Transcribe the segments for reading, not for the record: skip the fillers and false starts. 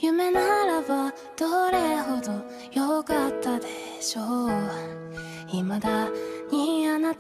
夢ならばどれほど良かったでしょう。未だにあなた。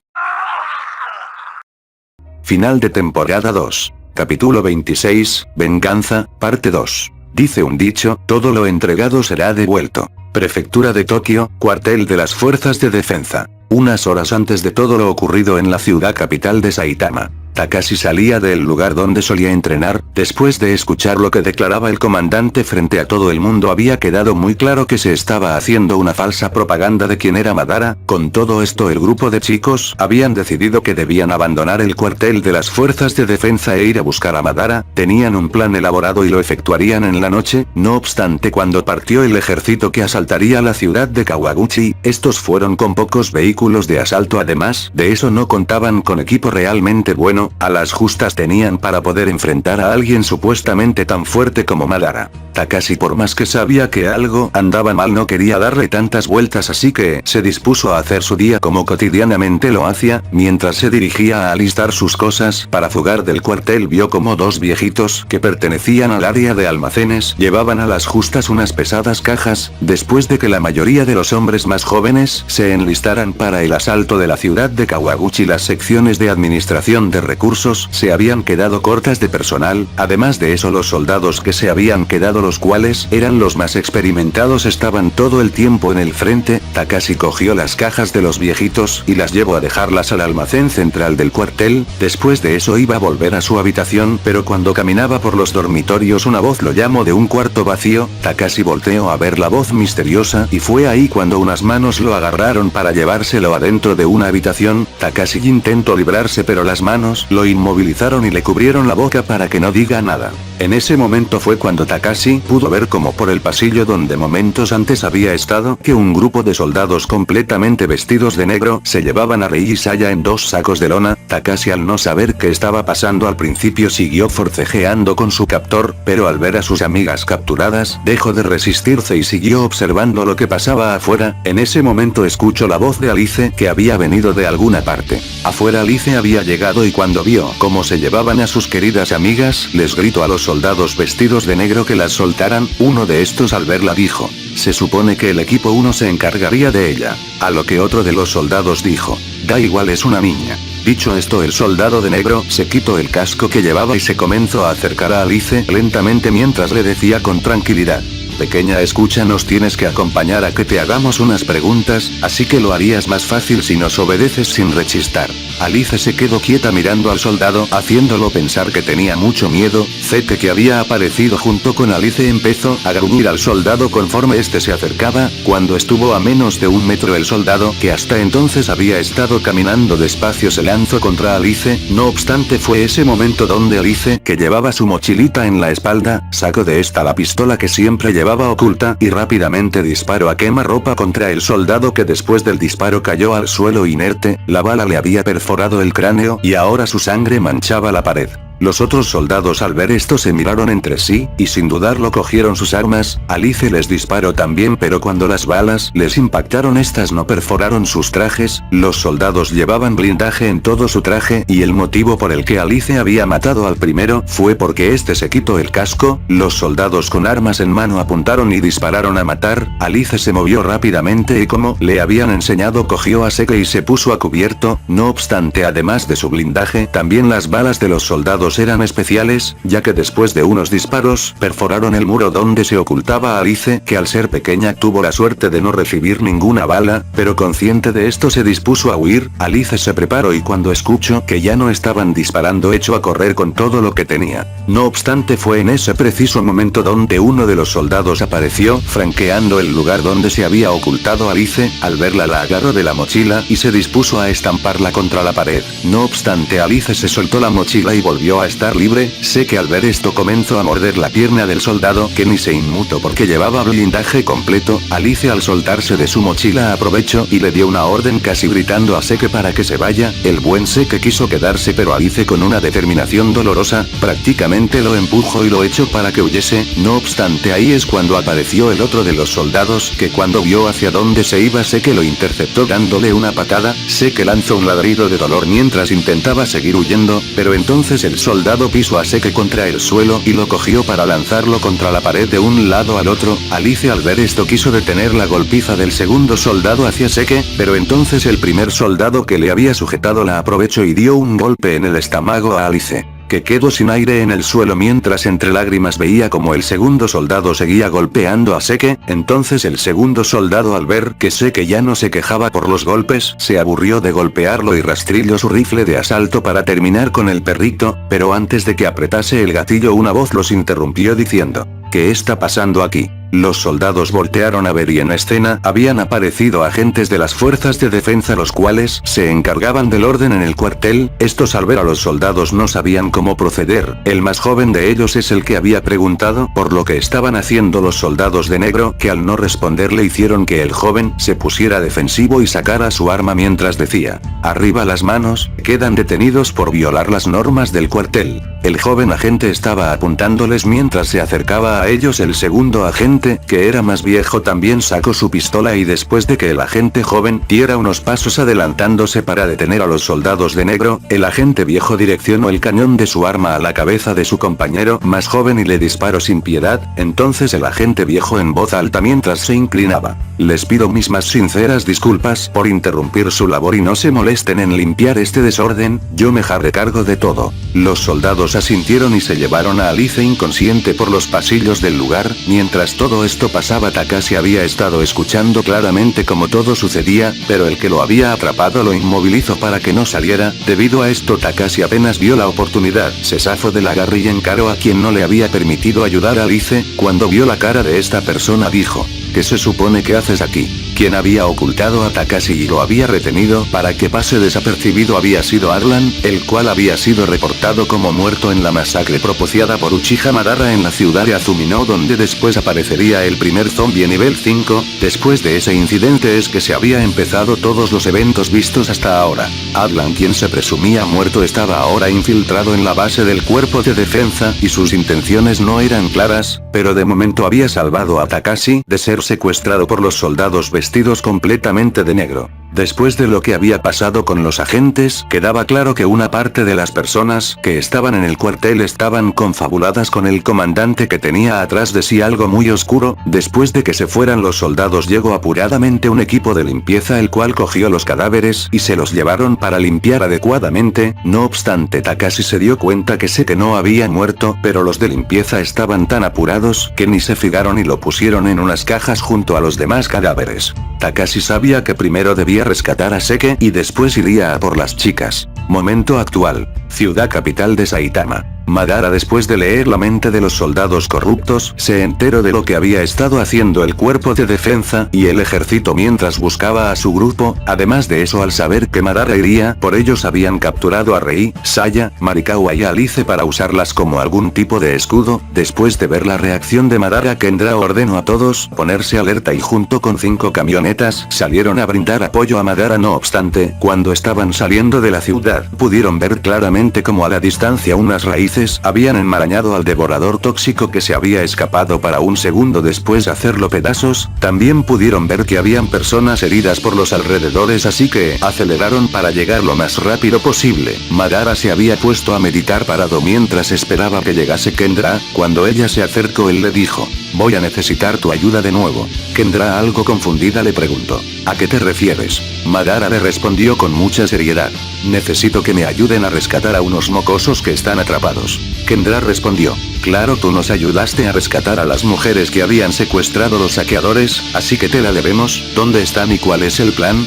Final de temporada 2. Capítulo 26, Venganza, parte 2. Dice un dicho, todo lo entregado será devuelto. Prefectura de Tokio, cuartel de las fuerzas de defensa. Unas horas antes de todo lo ocurrido en la ciudad capital de Saitama, Takashi salía del lugar donde solía entrenar. Después de escuchar lo que declaraba el comandante frente a todo el mundo, había quedado muy claro que se estaba haciendo una falsa propaganda de quién era Madara. Con todo esto, el grupo de chicos habían decidido que debían abandonar el cuartel de las fuerzas de defensa e ir a buscar a Madara. Tenían un plan elaborado y lo efectuarían en la noche. No obstante, cuando partió el ejército que asaltaría la ciudad de Kawaguchi, estos fueron con pocos vehículos de asalto. Además de eso, no contaban con equipo realmente bueno. A las justas tenían para poder enfrentar a alguien supuestamente tan fuerte como Madara. Takashi, por más que sabía que algo andaba mal, no quería darle tantas vueltas, así que se dispuso a hacer su día como cotidianamente lo hacía. Mientras se dirigía a alistar sus cosas para fugar del cuartel, vio como dos viejitos que pertenecían al área de almacenes llevaban a las justas unas pesadas cajas. Después de que la mayoría de los hombres más jóvenes se enlistaran para el asalto de la ciudad de Kawaguchi, las secciones de administración de recursos se habían quedado cortas de personal. Además de eso, los soldados que se habían quedado, los cuales eran los más experimentados, estaban todo el tiempo en el frente. Takashi cogió las cajas de los viejitos y las llevó a dejarlas al almacén central del cuartel. Después de eso iba a volver a su habitación, pero cuando caminaba por los dormitorios una voz lo llamó de un cuarto vacío. Takashi volteó a ver la voz misteriosa y fue ahí cuando unas manos lo agarraron para llevárselo adentro de una habitación. Takashi intentó librarse, pero las manos lo inmovilizaron y le cubrieron la boca para que no diga nada. En ese momento fue cuando Takashi pudo ver como por el pasillo donde momentos antes había estado, que un grupo de soldados completamente vestidos de negro se llevaban a Rei y Saya en dos sacos de lona. Takashi, al no saber qué estaba pasando al principio, siguió forcejeando con su captor, pero al ver a sus amigas capturadas, dejó de resistirse y siguió observando lo que pasaba afuera. En ese momento escuchó la voz de Alice, que había venido de alguna parte. Afuera Alice había llegado y cuando vio cómo se llevaban a sus queridas amigas, les gritó a los soldados vestidos de negro que las soltaran. Uno de estos, al verla, dijo: se supone que el equipo 1 se encargaría de ella. A lo que otro de los soldados dijo: da igual, es una niña. Dicho esto, el soldado de negro se quitó el casco que llevaba y se comenzó a acercar a Alice lentamente mientras le decía con tranquilidad: pequeña, escucha, nos tienes que acompañar a que te hagamos unas preguntas, así que lo harías más fácil si nos obedeces sin rechistar. Alice se quedó quieta mirando al soldado, haciéndolo pensar que tenía mucho miedo. Zeke, que había aparecido junto con Alice, empezó a gruñir al soldado conforme este se acercaba. Cuando estuvo a menos de 1 metro, el soldado, que hasta entonces había estado caminando despacio, se lanzó contra Alice. No obstante, fue ese momento donde Alice, que llevaba su mochilita en la espalda, sacó de esta la pistola que siempre llevaba oculta y rápidamente disparó a quemarropa contra el soldado, que después del disparo cayó al suelo inerte. La bala le había perforado el cráneo y ahora su sangre manchaba la pared. Los otros soldados, al ver esto, se miraron entre sí, y sin dudarlo cogieron sus armas. Alice les disparó también, pero cuando las balas les impactaron, estas no perforaron sus trajes. Los soldados llevaban blindaje en todo su traje, y el motivo por el que Alice había matado al primero fue porque este se quitó el casco. Los soldados con armas en mano apuntaron y dispararon a matar. Alice se movió rápidamente y, como le habían enseñado, cogió a Seke y se puso a cubierto. No obstante, además de su blindaje, también las balas de los soldados eran especiales, ya que después de unos disparos perforaron el muro donde se ocultaba Alice, que al ser pequeña tuvo la suerte de no recibir ninguna bala, pero consciente de esto se dispuso a huir. Alice se preparó y cuando escuchó que ya no estaban disparando, echó a correr con todo lo que tenía. No obstante, fue en ese preciso momento donde uno de los soldados apareció, franqueando el lugar donde se había ocultado Alice. Al verla, la agarró de la mochila y se dispuso a estamparla contra la pared. No obstante, Alice se soltó la mochila y volvió a estar libre. Sé que al ver esto comenzó a morder la pierna del soldado, que ni se inmutó porque llevaba blindaje completo. Alice, al soltarse de su mochila, aprovechó y le dio una orden, casi gritando a Seke para que se vaya. El buen Seke quiso quedarse, pero Alice, con una determinación dolorosa, prácticamente lo empujó y lo echó para que huyese. No obstante, ahí es cuando apareció el otro de los soldados, que cuando vio hacia dónde se iba Seke lo interceptó dándole una patada. Seke lanzó un ladrido de dolor mientras intentaba seguir huyendo, pero entonces el soldado soldado pisó a Seke contra el suelo y lo cogió para lanzarlo contra la pared de un lado al otro. Alice al ver esto quiso detener la golpiza del segundo soldado hacia Seke, pero entonces el primer soldado que le había sujetado la aprovechó y dio un golpe en el estómago a Alice, que quedó sin aire en el suelo mientras entre lágrimas veía como el segundo soldado seguía golpeando a Seke. Entonces el segundo soldado al ver que Seke ya no se quejaba por los golpes, se aburrió de golpearlo y rastrilló su rifle de asalto para terminar con el perrito, pero antes de que apretase el gatillo una voz los interrumpió diciendo: ¿qué está pasando aquí? Los soldados voltearon a ver y en escena habían aparecido agentes de las fuerzas de defensa los cuales se encargaban del orden en el cuartel. Estos al ver a los soldados no sabían cómo proceder. El más joven de ellos es el que había preguntado por lo que estaban haciendo los soldados de negro, que al no responderle hicieron que el joven se pusiera defensivo y sacara su arma mientras decía: arriba las manos, quedan detenidos por violar las normas del cuartel. El joven agente estaba apuntándoles mientras se acercaba a ellos. El segundo agente, que era más viejo, también sacó su pistola y después de que el agente joven diera unos pasos adelantándose para detener a los soldados de negro, el agente viejo direccionó el cañón de su arma a la cabeza de su compañero más joven y le disparó sin piedad. Entonces el agente viejo en voz alta mientras se inclinaba: les pido mis más sinceras disculpas por interrumpir su labor y no se molesten en limpiar este desorden, yo me haré cargo de todo. Los soldados asintieron y se llevaron a Alice inconsciente por los pasillos del lugar. Mientras todo esto pasaba, Takashi había estado escuchando claramente cómo todo sucedía, pero el que lo había atrapado lo inmovilizó para que no saliera. Debido a esto Takashi apenas vio la oportunidad, se zafó del agarre y encaró a quien no le había permitido ayudar a Alice. Cuando vio la cara de esta persona dijo: ¿qué se supone que haces aquí? Quien había ocultado a Takashi y lo había retenido para que pase desapercibido había sido Arlan, el cual había sido reportado como muerto en la masacre propiciada por Uchiha Madara en la ciudad de Azumino, donde después aparecería el primer zombie nivel 5. Después de ese incidente es que se había empezado todos los eventos vistos hasta ahora. Arlan, quien se presumía muerto, estaba ahora infiltrado en la base del cuerpo de defensa y sus intenciones no eran claras, pero de momento había salvado a Takashi de ser secuestrado por los soldados vestidos completamente de negro. Después de lo que había pasado con los agentes, quedaba claro que una parte de las personas que estaban en el cuartel estaban confabuladas con el comandante, que tenía atrás de sí algo muy oscuro. Después de que se fueran los soldados llegó apuradamente un equipo de limpieza, el cual cogió los cadáveres y se los llevaron para limpiar adecuadamente. No obstante, Takashi se dio cuenta que Seke no había muerto, pero los de limpieza estaban tan apurados que ni se fijaron y lo pusieron en unas cajas junto a los demás cadáveres. Takashi sabía que primero debía rescatar a Seke y después iría a por las chicas. Momento actual: ciudad capital de Saitama. Madara, después de leer la mente de los soldados corruptos, se enteró de lo que había estado haciendo el cuerpo de defensa y el ejército mientras buscaba a su grupo. Además de eso, al saber que Madara iría por ellos, habían capturado a Rei, Saya, Marikawa y Alice para usarlas como algún tipo de escudo. Después de ver la reacción de Madara, Kendra ordenó a todos ponerse alerta y junto con 5 camionetas salieron a brindar apoyo a Madara. No obstante, cuando estaban saliendo de la ciudad, pudieron ver claramente como a la distancia unas raíces habían enmarañado al devorador tóxico que se había escapado para un segundo después hacerlo pedazos. También pudieron ver que habían personas heridas por los alrededores, así que aceleraron para llegar lo más rápido posible. Madara se había puesto a meditar parado mientras esperaba que llegase Kendra. Cuando ella se acercó, él le dijo: voy a necesitar tu ayuda de nuevo. Kendra, algo confundida, le preguntó: ¿a qué te refieres? Madara le respondió con mucha seriedad: necesito que me ayuden a rescatar a unos mocosos que están atrapados. Kendra respondió: claro, tú nos ayudaste a rescatar a las mujeres que habían secuestrado los saqueadores, así que te la debemos. ¿Dónde están y cuál es el plan?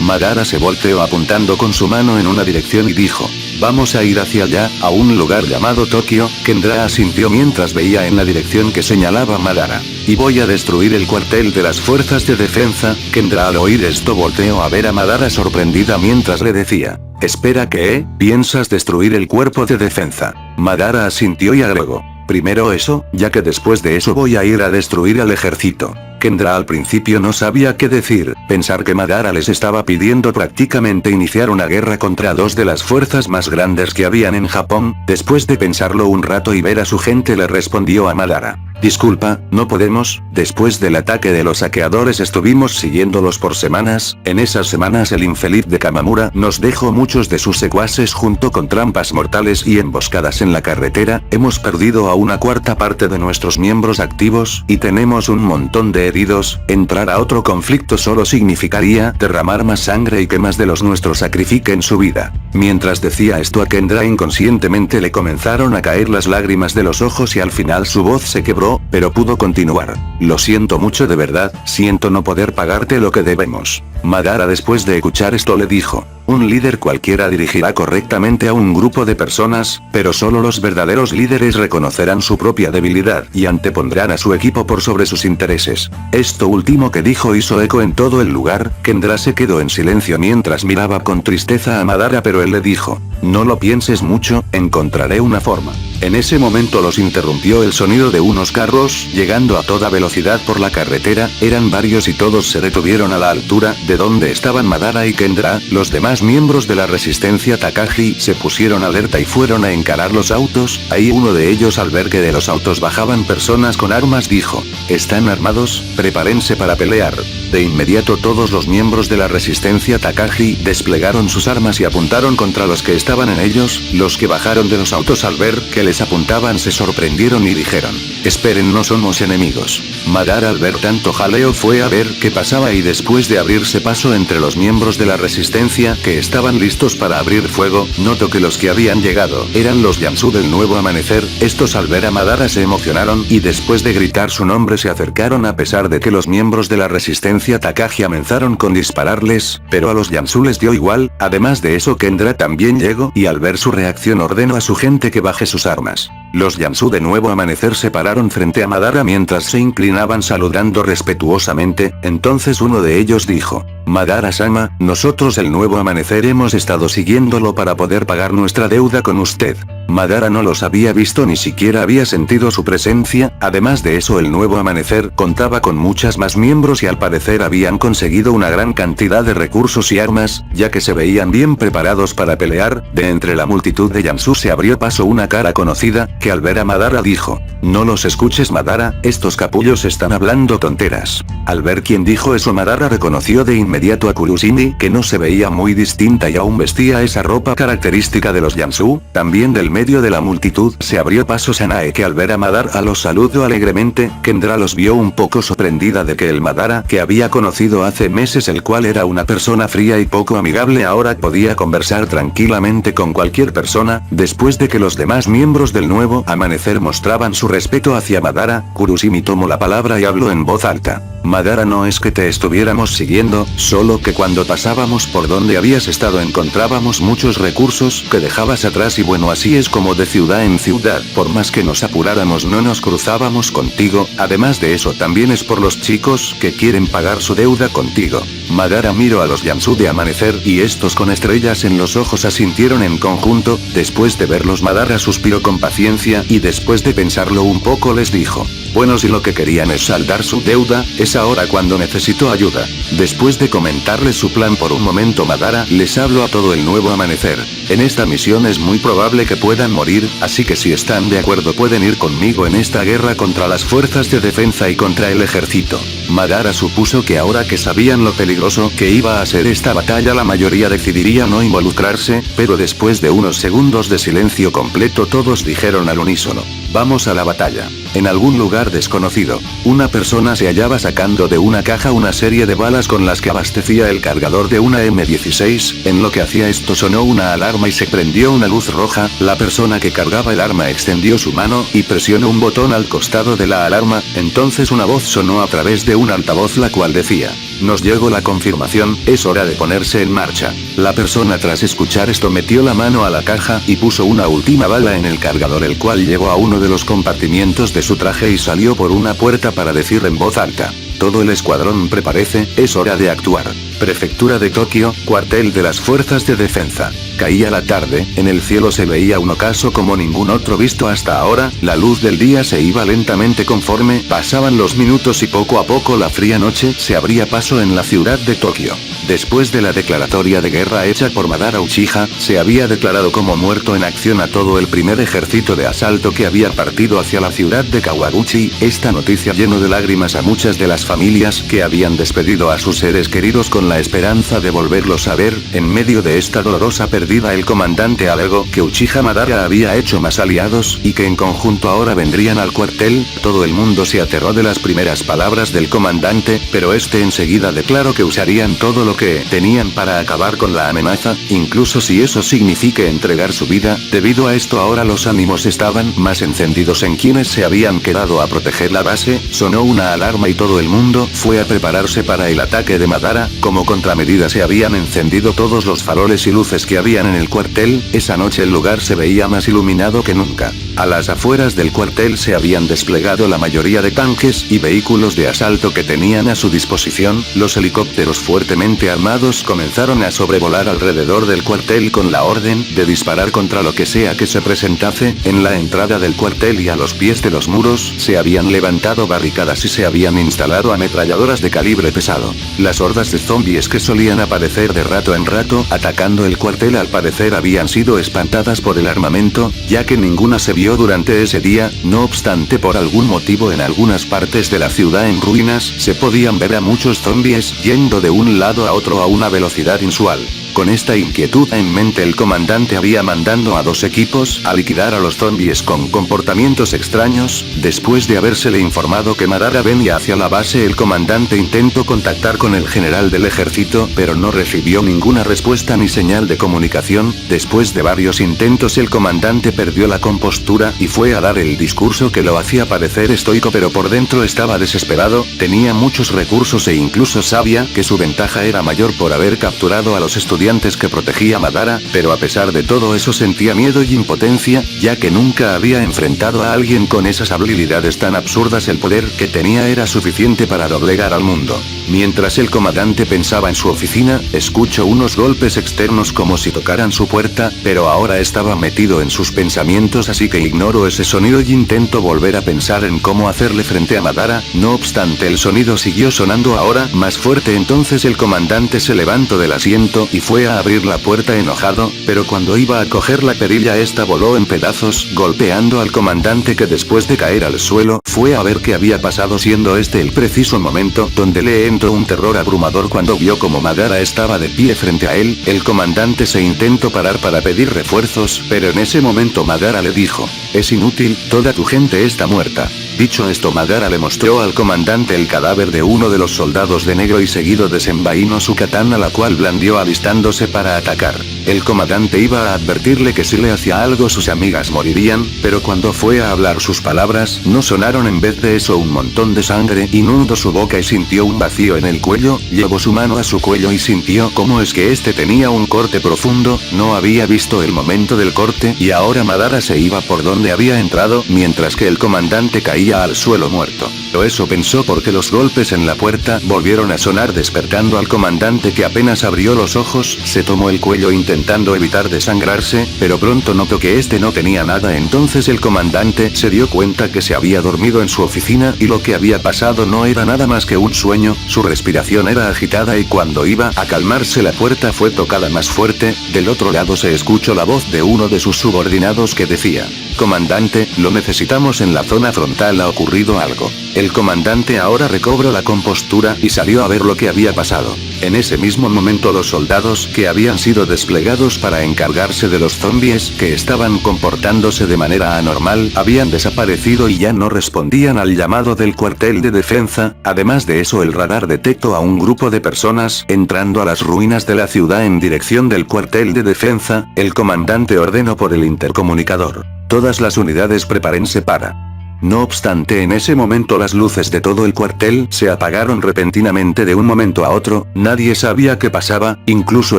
Madara se volteó apuntando con su mano en una dirección y dijo: vamos a ir hacia allá, a un lugar llamado Tokio. Kendra asintió mientras veía en la dirección que señalaba Madara. Y voy a destruir el cuartel de las fuerzas de defensa. Kendra al oír esto volteó a ver a Madara sorprendida mientras le decía: espera, ¿qué? ¿Piensas destruir el cuerpo de defensa? Madara asintió y agregó: primero eso, ya que después de eso voy a ir a destruir al ejército. Kendra al principio no sabía qué decir. Pensar que Madara les estaba pidiendo prácticamente iniciar una guerra contra 2 de las fuerzas más grandes que habían en Japón. Después de pensarlo un rato y ver a su gente, le respondió a Madara: Disculpa, no podemos, después del ataque de los saqueadores estuvimos siguiéndolos por semanas, en esas semanas el infeliz de Kamamura nos dejó muchos de sus secuaces junto con trampas mortales y emboscadas en la carretera, hemos perdido a una cuarta parte de nuestros miembros activos, y tenemos un montón de heridos, entrar a otro conflicto solo significaría derramar más sangre y que más de los nuestros sacrifiquen su vida. Mientras decía esto a Kendra inconscientemente le comenzaron a caer las lágrimas de los ojos y al final su voz se quebró, pero pudo continuar. Lo siento mucho de verdad, siento no poder pagarte lo que debemos. Madara después de escuchar esto le dijo, un líder cualquiera dirigirá correctamente a un grupo de personas, pero solo los verdaderos líderes reconocerán su propia debilidad y antepondrán a su equipo por sobre sus intereses. Esto último que dijo hizo eco en todo el lugar, Kendra se quedó en silencio mientras miraba con tristeza a Madara pero él le dijo, no lo pienses mucho, encontraré una forma. En ese momento los interrumpió el sonido de unos carros, llegando a toda velocidad por la carretera, eran varios y todos se detuvieron a la altura de donde estaban Madara y Kendra, los demás miembros de la resistencia Takagi se pusieron alerta y fueron a encarar los autos, ahí uno de ellos al ver que de los autos bajaban personas con armas dijo, ¿están armados? Prepárense para pelear. De inmediato todos los miembros de la resistencia Takagi desplegaron sus armas y apuntaron contra los que estaban en ellos, los que bajaron de los autos al ver que les apuntaban se sorprendieron y dijeron, esperen, no somos enemigos. Madara al ver tanto jaleo fue a ver qué pasaba y después de abrirse paso entre los miembros de la resistencia que estaban listos para abrir fuego, notó que los que habían llegado eran los Yamsu del nuevo amanecer, estos al ver a Madara se emocionaron y después de gritar su nombre se acercaron a pesar de que los miembros de la resistencia Takagi amenazaron con dispararles, pero a los Yamsu les dio igual, además de eso Kendra también llegó y al ver su reacción ordenó a su gente que baje sus armas. Los Yamsu de nuevo amanecer se pararon frente a Madara mientras se inclinaban saludando respetuosamente, entonces uno de ellos dijo, Madara-sama, nosotros el nuevo amanecer hemos estado siguiéndolo para poder pagar nuestra deuda con usted. Madara no los había visto ni siquiera había sentido su presencia, además de eso el nuevo amanecer contaba con muchas más miembros y al parecer habían conseguido una gran cantidad de recursos y armas, ya que se veían bien preparados para pelear, de entre la multitud de Yamsu se abrió paso una cara conocida, que al ver a Madara dijo, no los escuches Madara, estos capullos están hablando tonteras. Al ver quién dijo eso Madara reconoció de inmediato a Kurosumi, que no se veía muy distinta y aún vestía esa ropa característica de los Yamsu, también del medio de la multitud se abrió paso Sanae que al ver a Madara los saludó alegremente, Kendra los vio un poco sorprendida de que el Madara que había conocido hace meses el cual era una persona fría y poco amigable ahora podía conversar tranquilamente con cualquier persona, después de que los demás miembros del nuevo amanecer mostraban su respeto hacia Madara, Kurosumi tomó la palabra y habló en voz alta. Madara no es que te estuviéramos siguiendo, solo que cuando pasábamos por donde habías estado encontrábamos muchos recursos que dejabas atrás y bueno así es como de ciudad en ciudad, por más que nos apuráramos no nos cruzábamos contigo, además de eso también es por los chicos que quieren pagar su deuda contigo. Madara miró a los Yamsu de amanecer y estos con estrellas en los ojos asintieron en conjunto, después de verlos Madara suspiró con paciencia y después de pensarlo un poco les dijo, bueno si lo que querían es saldar su deuda, es ahora cuando necesito ayuda. Después de comentarles su plan por un momento Madara les habló a todo el nuevo amanecer, en esta misión es muy probable que puedan morir, así que si están de acuerdo pueden ir conmigo en esta guerra contra las fuerzas de defensa y contra el ejército. Madara supuso que ahora que sabían lo peligroso que iba a ser esta batalla la mayoría decidiría no involucrarse, pero después de unos segundos de silencio completo todos dijeron al unísono, vamos a la batalla. En algún lugar desconocido, una persona se hallaba sacando de una caja una serie de balas con las que abastecía el cargador de una M16, en lo que hacía esto sonó una alarma y se prendió una luz roja, la persona que cargaba el arma extendió su mano y presionó un botón al costado de la alarma, entonces una voz sonó a través de un altavoz la cual decía, nos llegó la confirmación, es hora de ponerse en marcha. La persona tras escuchar esto metió la mano a la caja y puso una última bala en el cargador el cual llegó a uno de los compartimientos de su traje y salió por una puerta para decir en voz alta, todo el escuadrón prepárese, es hora de actuar. Prefectura de Tokio, cuartel de las fuerzas de defensa. Caía la tarde, en el cielo se veía un ocaso como ningún otro visto hasta ahora, la luz del día se iba lentamente conforme pasaban los minutos y poco a poco la fría noche se abría paso en la ciudad de Tokio. Después de la declaratoria de guerra hecha por Madara Uchiha, se había declarado como muerto en acción a todo el primer ejército de asalto que había partido hacia la ciudad de Kawaguchi. Esta noticia llenó de lágrimas a muchas de las familias que habían despedido a sus seres queridos con la esperanza de volverlos a ver. En medio de esta dolorosa pérdida, el comandante alegó que Uchiha Madara había hecho más aliados y que en conjunto ahora vendrían al cuartel. Todo el mundo se aterró de las primeras palabras del comandante, pero este enseguida declaró que usarían todo lo que tenían para acabar con la amenaza, incluso si eso signifique entregar su vida. Debido a esto ahora los ánimos estaban más encendidos en quienes se habían quedado a proteger la base. Sonó una alarma y todo el mundo fue a prepararse para el ataque de Madara. Como contramedida se habían encendido todos los faroles y luces que habían en el cuartel. Esa noche el lugar se veía más iluminado que nunca. A las afueras del cuartel se habían desplegado la mayoría de tanques y vehículos de asalto que tenían a su disposición. Los helicópteros fuertemente armados comenzaron a sobrevolar alrededor del cuartel con la orden de disparar contra lo que sea que se presentase. En la entrada del cuartel y a los pies de los muros se habían levantado barricadas y se habían instalado ametralladoras de calibre pesado. Las hordas de zombies que solían aparecer de rato en rato atacando el cuartel al parecer habían sido espantadas por el armamento, ya que ninguna se vio durante ese día. No obstante, por algún motivo en algunas partes de la ciudad en ruinas se podían ver a muchos zombies yendo de un lado a otro a una velocidad inusual. Con esta inquietud en mente el comandante había mandado a 2 equipos a liquidar a los zombies con comportamientos extraños. Después de habérsele informado que Madara venía hacia la base, el comandante intentó contactar con el general del ejército, pero no recibió ninguna respuesta ni señal de comunicación. Después de varios intentos el comandante perdió la compostura y fue a dar el discurso que lo hacía parecer estoico, pero por dentro estaba desesperado. Tenía muchos recursos e incluso sabía que su ventaja era mayor por haber capturado a los estudiantes que protegía Madara, pero a pesar de todo eso sentía miedo y impotencia, ya que nunca había enfrentado a alguien con esas habilidades tan absurdas. El poder que tenía era suficiente para doblegar al mundo. Mientras el comandante pensaba en su oficina, escuchó unos golpes externos como si tocaran su puerta, pero ahora estaba metido en sus pensamientos, así que ignoró ese sonido y intentó volver a pensar en cómo hacerle frente a Madara. No obstante, el sonido siguió sonando ahora más fuerte. Entonces el comandante se levantó del asiento y fue a abrir la puerta enojado, pero cuando iba a coger la perilla esta voló en pedazos, golpeando al comandante, que después de caer al suelo, fue a ver qué había pasado, siendo este el preciso momento donde le entró un terror abrumador cuando vio como Madara estaba de pie frente a él. El comandante se intentó parar para pedir refuerzos, pero en ese momento Madara le dijo: "Es inútil, toda tu gente está muerta". Dicho esto, Madara le mostró al comandante el cadáver de uno de los soldados de negro y seguido desenvainó su katana, la cual blandió alistándose para atacar. El comandante iba a advertirle que si le hacía algo sus amigas morirían, pero cuando fue a hablar sus palabras no sonaron. En vez de eso un montón de sangre inundó su boca y sintió un vacío en el cuello. Llevó su mano a su cuello y sintió cómo es que este tenía un corte profundo. No había visto el momento del corte y ahora Madara se iba por donde había entrado, mientras que el comandante caía al suelo muerto. Pero eso pensó porque los golpes en la puerta volvieron a sonar, despertando al comandante, que apenas abrió los ojos se tomó el cuello intentando evitar desangrarse, pero pronto notó que este no tenía nada. Entonces el comandante se dio cuenta que se había dormido en su oficina y lo que había pasado no era nada más que un sueño. Su respiración era agitada y cuando iba a calmarse la puerta fue tocada más fuerte. Del otro lado se escuchó la voz de uno de sus subordinados que decía: "Comandante, lo necesitamos en la zona frontal, ha ocurrido algo". El comandante ahora recobró la compostura y salió a ver lo que había pasado. En ese mismo momento los soldados que habían sido desplegados para encargarse de los zombies que estaban comportándose de manera anormal habían desaparecido y ya no respondían al llamado del cuartel de defensa. Además de eso, el radar detectó a un grupo de personas entrando a las ruinas de la ciudad en dirección del cuartel de defensa. El comandante ordenó por el intercomunicador: "Todas las unidades prepárense para No obstante, en ese momento las luces de todo el cuartel se apagaron repentinamente de un momento a otro, nadie sabía qué pasaba, incluso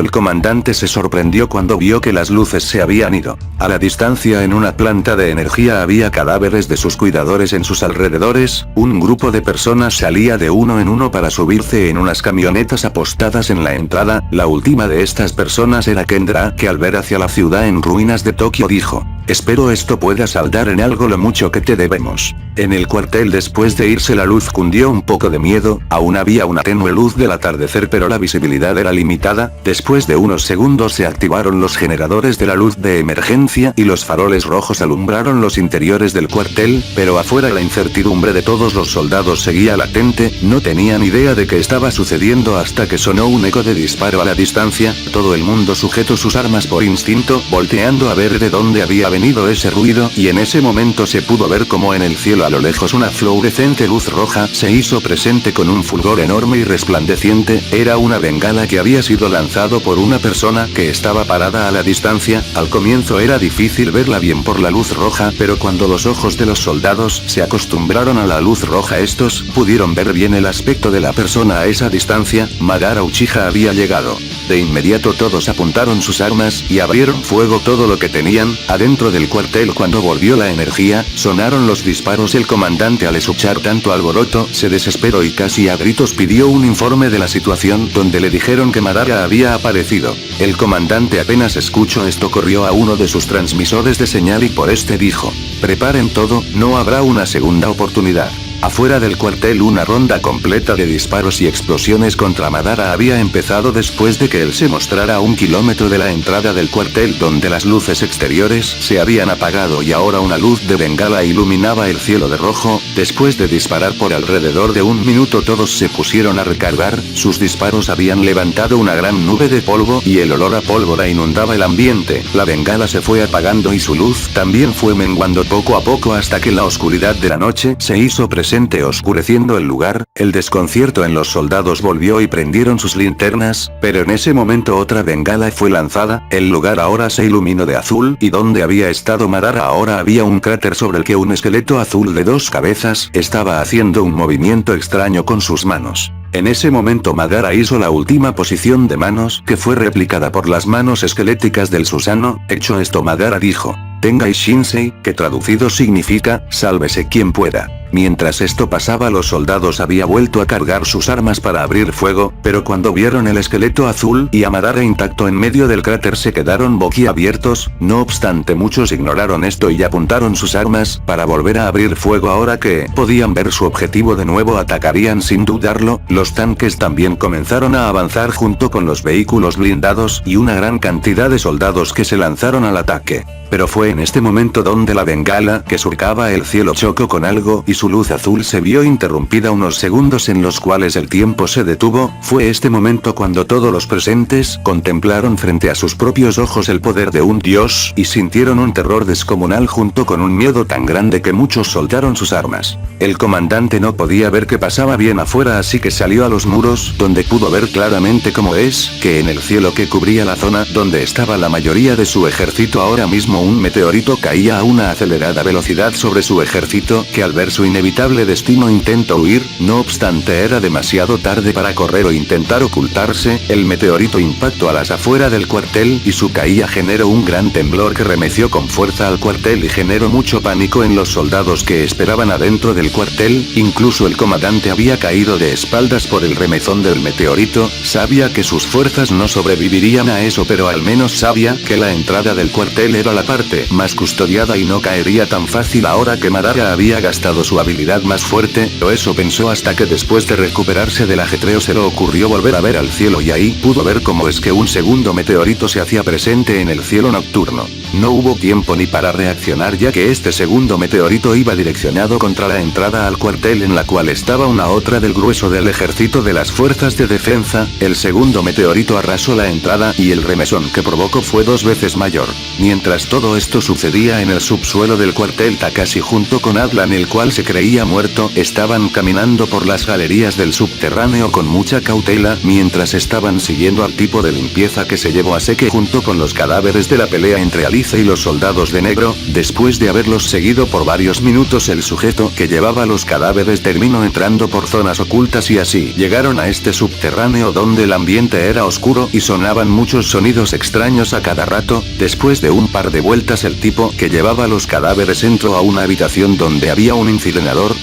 el comandante se sorprendió cuando vio que las luces se habían ido. A la distancia en una planta de energía había cadáveres de sus cuidadores en sus alrededores, un grupo de personas salía de uno en uno para subirse en unas camionetas apostadas en la entrada, la última de estas personas era Kendra, que al ver hacia la ciudad en ruinas de Tokio dijo: espero esto pueda saldar en algo lo mucho que te debemos. En el cuartel después de irse la luz cundió un poco de miedo, aún había una tenue luz del atardecer pero la visibilidad era limitada, después de unos segundos se activaron los generadores de la luz de emergencia y los faroles rojos alumbraron los interiores del cuartel, pero afuera la incertidumbre de todos los soldados seguía latente, no tenían idea de qué estaba sucediendo hasta que sonó un eco de disparo a la distancia, todo el mundo sujetó sus armas por instinto, volteando a ver de dónde había venido ese ruido y en ese momento se pudo ver como en el cielo a lo lejos una fluorescente luz roja se hizo presente con un fulgor enorme y resplandeciente, era una bengala que había sido lanzado por una persona que estaba parada a la distancia, al comienzo era difícil verla bien por la luz roja pero cuando los ojos de los soldados se acostumbraron a la luz roja estos pudieron ver bien el aspecto de la persona a esa distancia, Madara Uchiha había llegado. De inmediato todos apuntaron sus armas y abrieron fuego todo lo que tenían, adentro del cuartel cuando volvió la energía, sonaron los disparos el comandante al escuchar tanto alboroto se desesperó y casi a gritos pidió un informe de la situación donde le dijeron que Madara había aparecido. El comandante apenas escuchó esto corrió a uno de sus transmisores de señal y por este dijo: preparen todo, no habrá una segunda oportunidad. Afuera del cuartel una ronda completa de disparos y explosiones contra Madara había empezado después de que él se mostrara a 1 kilómetro de la entrada del cuartel donde las luces exteriores se habían apagado y ahora una luz de bengala iluminaba el cielo de rojo, después de disparar por alrededor de 1 minuto todos se pusieron a recargar, sus disparos habían levantado una gran nube de polvo y el olor a pólvora inundaba el ambiente, la bengala se fue apagando y su luz también fue menguando poco a poco hasta que la oscuridad de la noche se hizo presente oscureciendo el lugar, el desconcierto en los soldados volvió y prendieron sus linternas, pero en ese momento otra bengala fue lanzada, el lugar ahora se iluminó de azul y donde había estado Madara ahora había un cráter sobre el que un esqueleto azul de 2 cabezas estaba haciendo un movimiento extraño con sus manos. En ese momento Madara hizo la última posición de manos que fue replicada por las manos esqueléticas del Susanoo, hecho esto Madara dijo: Tengai Shinsei, que traducido significa, sálvese quien pueda. Mientras esto pasaba los soldados habían vuelto a cargar sus armas para abrir fuego, pero cuando vieron el esqueleto azul y a Madara intacto en medio del cráter se quedaron boquiabiertos, no obstante muchos ignoraron esto y apuntaron sus armas para volver a abrir fuego ahora que podían ver su objetivo de nuevo atacarían sin dudarlo, los tanques también comenzaron a avanzar junto con los vehículos blindados y una gran cantidad de soldados que se lanzaron al ataque. Pero fue en este momento donde la bengala que surcaba el cielo chocó con algo y su luz azul se vio interrumpida unos segundos en los cuales el tiempo se detuvo, fue este momento cuando todos los presentes contemplaron frente a sus propios ojos el poder de un dios y sintieron un terror descomunal junto con un miedo tan grande que muchos soltaron sus armas. El comandante no podía ver qué pasaba bien afuera así que salió a los muros donde pudo ver claramente cómo es, que en el cielo que cubría la zona donde estaba la mayoría de su ejército ahora mismo un meteorito caía a una acelerada velocidad sobre su ejército que al ver su inevitable destino intentó huir, no obstante era demasiado tarde para correr o intentar ocultarse, el meteorito impactó a las afueras del cuartel y su caída generó un gran temblor que remeció con fuerza al cuartel y generó mucho pánico en los soldados que esperaban adentro del cuartel, incluso el comandante había caído de espaldas por el remezón del meteorito, sabía que sus fuerzas no sobrevivirían a eso pero al menos sabía que la entrada del cuartel era la parte más custodiada y no caería tan fácil ahora que Madara había gastado su habilidad más fuerte, o eso pensó hasta que después de recuperarse del ajetreo se le ocurrió volver a ver al cielo y ahí pudo ver cómo es que un segundo meteorito se hacía presente en el cielo nocturno. No hubo tiempo ni para reaccionar ya que este segundo meteorito iba direccionado contra la entrada al cuartel en la cual estaba una otra del grueso del ejército de las fuerzas de defensa, el segundo meteorito arrasó la entrada y el remesón que provocó fue 2 veces mayor. Mientras todo esto sucedía en el subsuelo del cuartel Takashi junto con Atlan el cual se creía muerto estaban caminando por las galerías del subterráneo con mucha cautela mientras estaban siguiendo al tipo de limpieza que se llevó a Seke junto con los cadáveres de la pelea entre Alice y los soldados de negro. Después de haberlos seguido por varios minutos, el sujeto que llevaba los cadáveres terminó entrando por zonas ocultas y así llegaron a este subterráneo donde el ambiente era oscuro y sonaban muchos sonidos extraños a cada rato. Después de un par de vueltas, el tipo que llevaba los cadáveres entró a una habitación donde había un incinerador.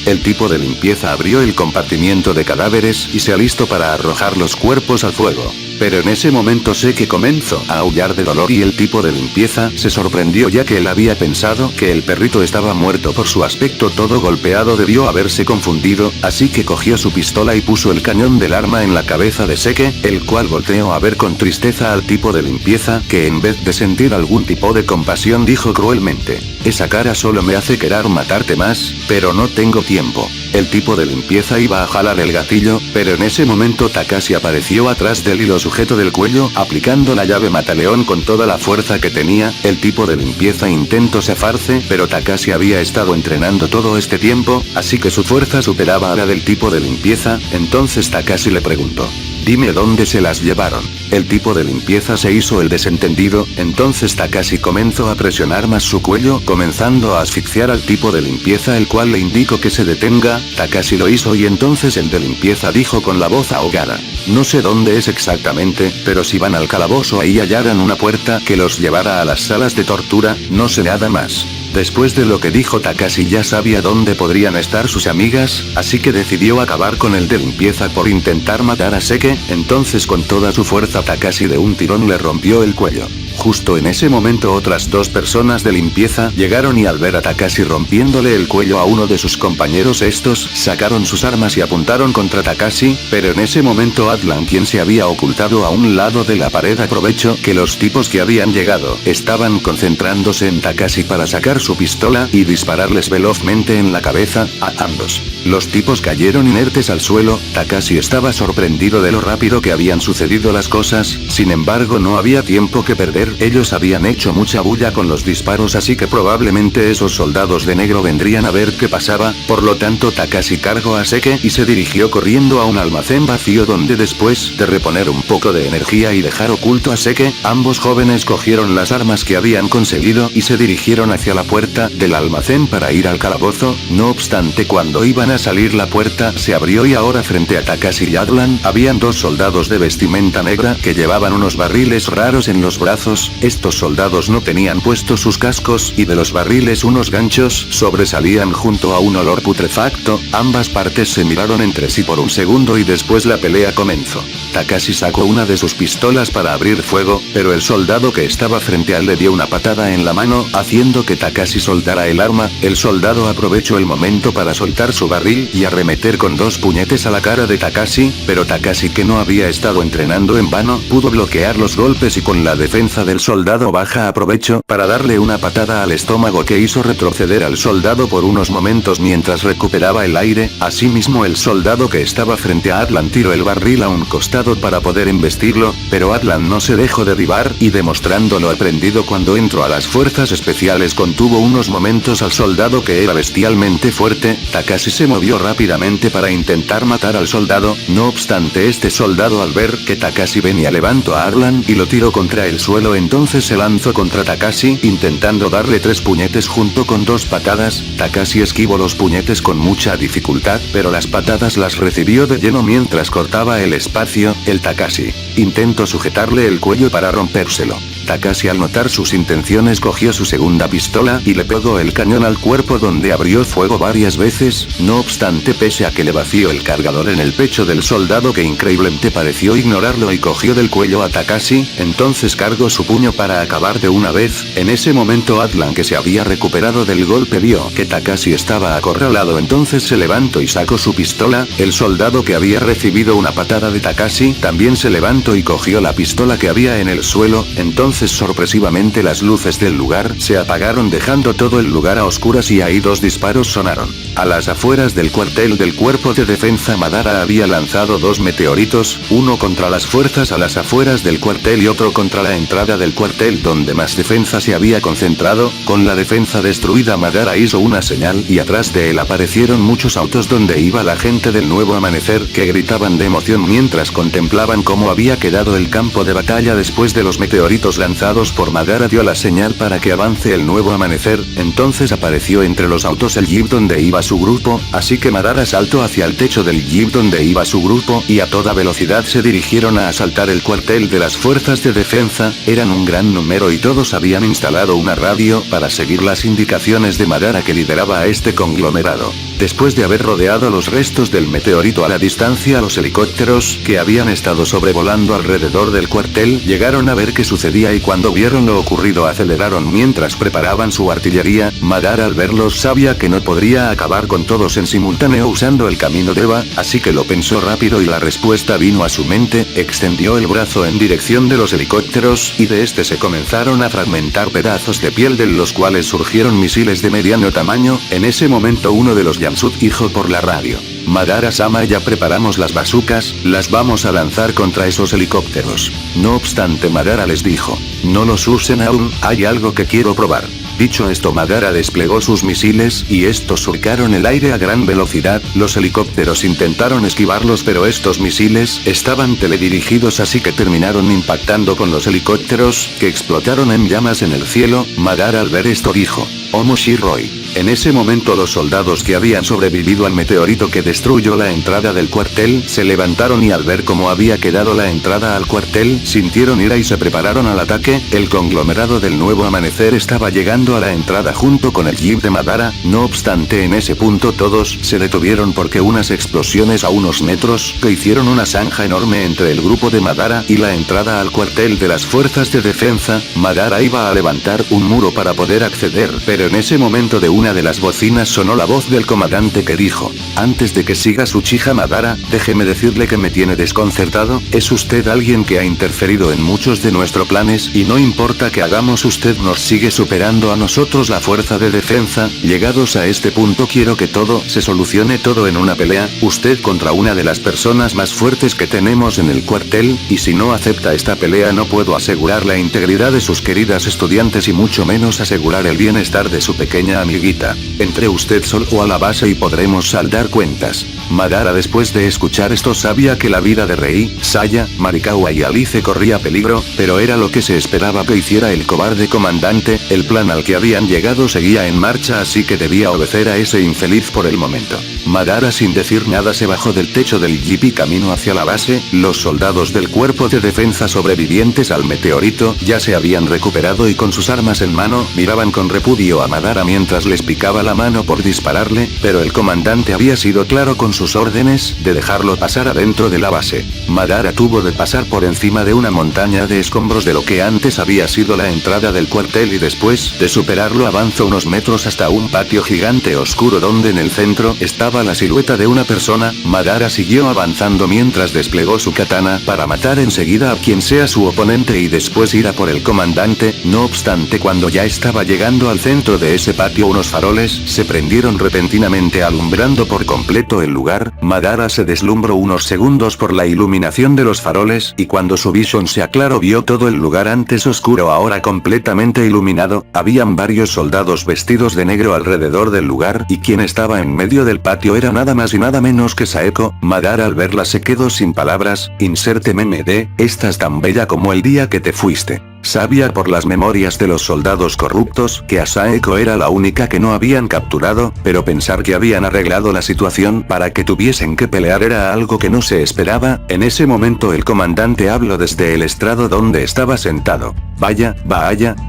El tipo de limpieza abrió el compartimiento de cadáveres y se alistó para arrojar los cuerpos al fuego. Pero en ese momento Seke comenzó a aullar de dolor y el tipo de limpieza se sorprendió ya que él había pensado que el perrito estaba muerto. Por su aspecto todo golpeado debió haberse confundido, así que cogió su pistola y puso el cañón del arma en la cabeza de Seke, el cual volteó a ver con tristeza al tipo de limpieza que en vez de sentir algún tipo de compasión dijo cruelmente: esa cara solo me hace querer matarte más, pero no tengo tiempo. El tipo de limpieza iba a jalar el gatillo, pero en ese momento Takashi apareció atrás de él y lo sujetó del cuello, aplicando la llave mataleón con toda la fuerza que tenía. El tipo de limpieza intentó zafarse, pero Takashi había estado entrenando todo este tiempo, así que su fuerza superaba a la del tipo de limpieza. Entonces Takashi le preguntó: dime dónde se las llevaron. El tipo de limpieza se hizo el desentendido, entonces Takashi comenzó a presionar más su cuello, comenzando a asfixiar al tipo de limpieza, el cual le indicó que se detenga. Takashi lo hizo y entonces el de limpieza dijo con la voz ahogada: no sé dónde es exactamente, pero si van al calabozo ahí hallarán una puerta que los llevará a las salas de tortura, no sé nada más. Después de lo que dijo Takashi ya sabía dónde podrían estar sus amigas, así que decidió acabar con el de limpieza por intentar matar a Seke. Entonces con toda su fuerza Takashi de un tirón le rompió el cuello. Justo en ese momento otras dos personas de limpieza llegaron y al ver a Takashi rompiéndole el cuello a uno de sus compañeros, estos sacaron sus armas y apuntaron contra Takashi, pero en ese momento Atlan, quien se había ocultado a un lado de la pared, aprovechó que los tipos que habían llegado estaban concentrándose en Takashi para sacar su pistola y dispararles velozmente en la cabeza a ambos. Los tipos cayeron inertes al suelo. Takashi estaba sorprendido de lo rápido que habían sucedido las cosas, sin embargo no había tiempo que perder. Ellos habían hecho mucha bulla con los disparos, así que probablemente esos soldados de negro vendrían a ver qué pasaba. Por lo tanto Takashi cargó a Seke y se dirigió corriendo a un almacén vacío donde después de reponer un poco de energía y dejar oculto a Seke, ambos jóvenes cogieron las armas que habían conseguido y se dirigieron hacia la puerta del almacén para ir al calabozo. No obstante, cuando iban a salir la puerta se abrió y ahora frente a Takashi y Atlan habían dos soldados de vestimenta negra que llevaban unos barriles raros en los brazos. Estos soldados no tenían puestos sus cascos y de los barriles unos ganchos sobresalían junto a un olor putrefacto. Ambas partes se miraron entre sí por un segundo y después la pelea comenzó. Takashi sacó una de sus pistolas para abrir fuego, pero el soldado que estaba frente a él le dio una patada en la mano, haciendo que Takashi soltara el arma. El soldado aprovechó el momento para soltar su barril y arremeter con dos puñetes a la cara de Takashi, pero Takashi, que no había estado entrenando en vano, pudo bloquear los golpes y con la defensa del soldado baja aprovechó para darle una patada al estómago que hizo retroceder al soldado por unos momentos mientras recuperaba el aire. Asimismo el soldado que estaba frente a Atlan tiró el barril a un costado para poder embestirlo, pero Atlan no se dejó derribar y demostrando lo aprendido cuando entró a las fuerzas especiales contuvo unos momentos al soldado que era bestialmente fuerte. Takashi se movió rápidamente para intentar matar al soldado, no obstante este soldado al ver que Takashi venía levantó a Atlan y lo tiró contra el suelo, entonces se lanzó contra Takashi intentando darle 3 puñetes junto con 2 patadas. Takashi esquivó los puñetes con mucha dificultad, pero las patadas las recibió de lleno mientras cortaba el espacio. El Takashi intentó sujetarle el cuello para rompérselo. Takashi, al notar sus intenciones, cogió su segunda pistola y le pegó el cañón al cuerpo donde abrió fuego varias veces. No obstante, pese a que le vació el cargador en el pecho del soldado que increíblemente pareció ignorarlo y cogió del cuello a Takashi, entonces cargó su puño para acabar de una vez. En ese momento Atlan, que se había recuperado del golpe, vio que Takashi estaba acorralado, entonces se levantó y sacó su pistola. El soldado que había recibido una patada de Takashi también se levantó y cogió la pistola que había en el suelo. Entonces entonces sorpresivamente las luces del lugar se apagaron dejando todo el lugar a oscuras y ahí 2 disparos sonaron. A las afueras del cuartel del Cuerpo de Defensa Madara había lanzado 2 meteoritos, uno contra las fuerzas a las afueras del cuartel y otro contra la entrada del cuartel donde más defensa se había concentrado. Con la defensa destruida Madara hizo una señal y atrás de él aparecieron muchos autos donde iba la gente del Nuevo Amanecer que gritaban de emoción mientras contemplaban cómo había quedado el campo de batalla después de los meteoritos lanzados por Madara. Dio la señal para que avance el Nuevo Amanecer, entonces apareció entre los autos el jeep donde iba su grupo, así que Madara saltó hacia el techo del jeep donde iba su grupo y a toda velocidad se dirigieron a asaltar el cuartel de las fuerzas de defensa. Eran un gran número y todos habían instalado una radio para seguir las indicaciones de Madara que lideraba a este conglomerado. Después de haber rodeado los restos del meteorito a la distancia, los helicópteros, que habían estado sobrevolando alrededor del cuartel, llegaron a ver qué sucedía y cuando vieron lo ocurrido aceleraron mientras preparaban su artillería. Madara al verlos sabía que no podría acabar con todos en simultáneo usando el camino de Eva, así que lo pensó rápido y la respuesta vino a su mente. Extendió el brazo en dirección de los helicópteros y de este se comenzaron a fragmentar pedazos de piel de los cuales surgieron misiles de mediano tamaño. En ese momento uno de los Jamsud dijo por la radio: Madara-sama, ya preparamos las bazucas, las vamos a lanzar contra esos helicópteros. No obstante, Madara les dijo: no los usen aún, hay algo que quiero probar. Dicho esto, Madara desplegó sus misiles y estos surcaron el aire a gran velocidad. Los helicópteros intentaron esquivarlos pero estos misiles estaban teledirigidos así que terminaron impactando con los helicópteros, que explotaron en llamas en el cielo. Madara al ver esto dijo: Omoshiroi. En ese momento los soldados que habían sobrevivido al meteorito que destruyó la entrada del cuartel se levantaron y al ver cómo había quedado la entrada al cuartel sintieron ira y se prepararon al ataque. El conglomerado del Nuevo Amanecer estaba llegando a la entrada junto con el jeep de Madara. No obstante, en ese punto todos se detuvieron porque unas explosiones a unos metros que hicieron una zanja enorme entre el grupo de Madara y la entrada al cuartel de las fuerzas de defensa. Madara iba a levantar un muro para poder acceder, pero en ese momento de una de las bocinas sonó la voz del comandante que dijo: antes de que siga su Uchiha Madara, déjeme decirle que me tiene desconcertado. Es usted alguien que ha interferido en muchos de nuestros planes y no importa que hagamos, usted nos sigue superando a nosotros, la fuerza de defensa. Llegados a este punto quiero que todo se solucione todo en una pelea, usted contra una de las personas más fuertes que tenemos en el cuartel, y si no acepta esta pelea no puedo asegurar la integridad de sus queridas estudiantes y mucho menos asegurar el bienestar de su pequeña amiguita. Entre usted solo a la base y podremos saldar cuentas. Madara, después de escuchar esto, sabía que la vida de Rei, Saya, Marikawa y Alice corría peligro, pero era lo que se esperaba que hiciera el cobarde comandante. El plan al que habían llegado seguía en marcha, así que debía obedecer a ese infeliz por el momento. Madara, sin decir nada, se bajó del techo del jeep y caminó hacia la base. Los soldados del cuerpo de defensa sobrevivientes al meteorito ya se habían recuperado y con sus armas en mano miraban con repudio a Madara mientras les picaba la mano por dispararle, pero el comandante había sido claro con sus órdenes de dejarlo pasar adentro de la base. Madara tuvo de pasar por encima de una montaña de escombros de lo que antes había sido la entrada del cuartel y después de superarlo avanzó unos metros hasta un patio gigante oscuro donde en el centro estaba la silueta de una persona. Madara siguió avanzando mientras desplegó su katana para matar enseguida a quien sea su oponente y después ir a por el comandante. No obstante, cuando ya estaba llegando al centro de ese patio, unos faroles se prendieron repentinamente alumbrando por completo el lugar. Madara se deslumbró unos segundos por la iluminación de los faroles y cuando su visión se aclaró vio todo el lugar antes oscuro ahora completamente iluminado. Habían varios soldados vestidos de negro alrededor del lugar y quien estaba en medio del patio era nada más y nada menos que Saeko. Madara al verla se quedó sin palabras. Inserte meme de: estás tan bella como el día que te fuiste. Sabía por las memorias de los soldados corruptos que a Saeko era la única que no habían capturado, pero pensar que habían arreglado la situación para que tuviesen que pelear era algo que no se esperaba. En ese momento el comandante habló desde el estrado donde estaba sentado. Vaya,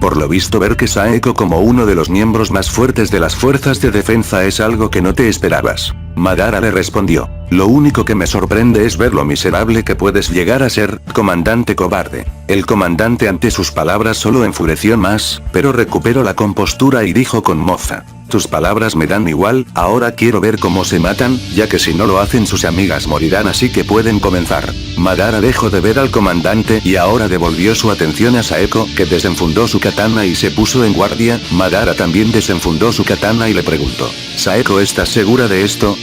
por lo visto ver que Saeko como uno de los miembros más fuertes de las fuerzas de defensa es algo que no te esperabas. Madara le respondió: lo único que me sorprende es ver lo miserable que puedes llegar a ser, comandante cobarde. El comandante ante sus palabras solo enfureció más, pero recuperó la compostura y dijo con mofa: Tus palabras me dan igual, ahora quiero ver cómo se matan, ya que si no lo hacen sus amigas morirán, así que pueden comenzar. Madara dejó de ver al comandante y ahora devolvió su atención a Saeko, que desenfundó su katana y se puso en guardia. Madara también desenfundó su katana y le preguntó: Saeko, ¿estás segura de esto?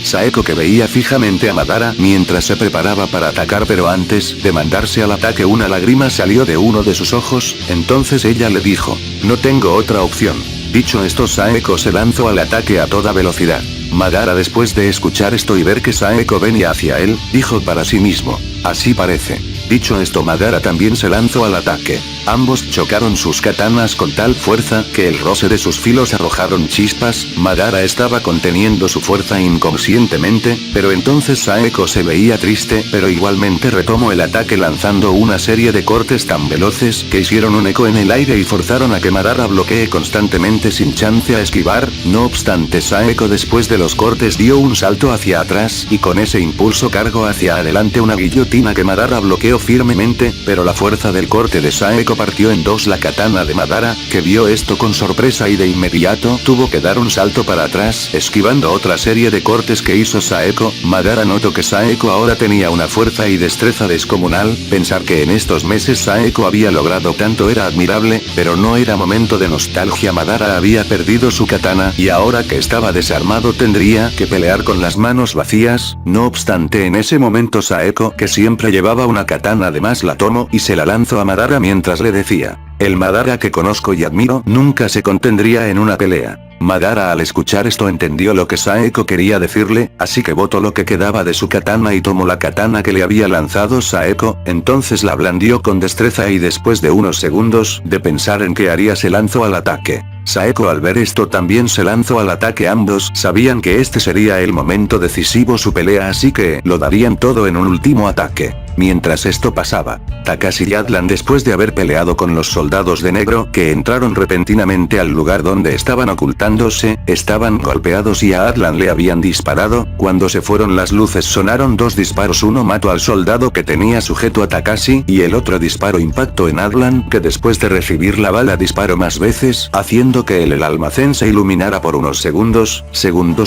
Saeko, que veía fijamente a Madara mientras se preparaba para atacar, pero antes de mandarse al ataque una lágrima salió de uno de sus ojos, entonces ella le dijo: no tengo otra opción. Dicho esto, Saeko se lanzó al ataque a toda velocidad. Madara, después de escuchar esto y ver que Saeko venía hacia él, dijo para sí mismo: así parece. Dicho esto, Madara también se lanzó al ataque. Ambos chocaron sus katanas con tal fuerza que el roce de sus filos arrojaron chispas. Madara estaba conteniendo su fuerza inconscientemente, pero entonces Saeko se veía triste, pero igualmente retomó el ataque lanzando una serie de cortes tan veloces que hicieron un eco en el aire y forzaron a que Madara bloquee constantemente sin chance a esquivar. No obstante, Saeko después de los cortes dio un salto hacia atrás y con ese impulso cargó hacia adelante una guillotina que Madara bloqueó firmemente, pero la fuerza del corte de Saeko partió en dos la katana de Madara, que vio esto con sorpresa y de inmediato tuvo que dar un salto para atrás, esquivando otra serie de cortes que hizo Saeko. Madara notó que Saeko ahora tenía una fuerza y destreza descomunal. Pensar que en estos meses Saeko había logrado tanto era admirable, pero no era momento de nostalgia. Madara había perdido su katana y ahora que estaba desarmado tendría que pelear con las manos vacías. No obstante, en ese momento Saeko, que siempre llevaba una katana además, la tomó y se la lanzó a Madara mientras le decía: el Madara que conozco y admiro nunca se contendría en una pelea. Madara, al escuchar esto, entendió lo que Saeko quería decirle, así que botó lo que quedaba de su katana y tomó la katana que le había lanzado Saeko, entonces la blandió con destreza y después de unos segundos de pensar en qué haría se lanzó al ataque. Saeko, al ver esto, también se lanzó al ataque. Ambos sabían que este sería el momento decisivo su pelea, así que lo darían todo en un último ataque. Mientras esto pasaba, Takashi y Atlan, después de haber peleado con los soldados de negro que entraron repentinamente al lugar donde estaban ocultándose, estaban golpeados y a Atlan le habían disparado. Cuando se fueron las luces sonaron dos disparos, uno mató al soldado que tenía sujeto a Takashi y el otro disparo impactó en Atlan, que después de recibir la bala disparó más veces, haciendo que el almacén se iluminara por unos segundos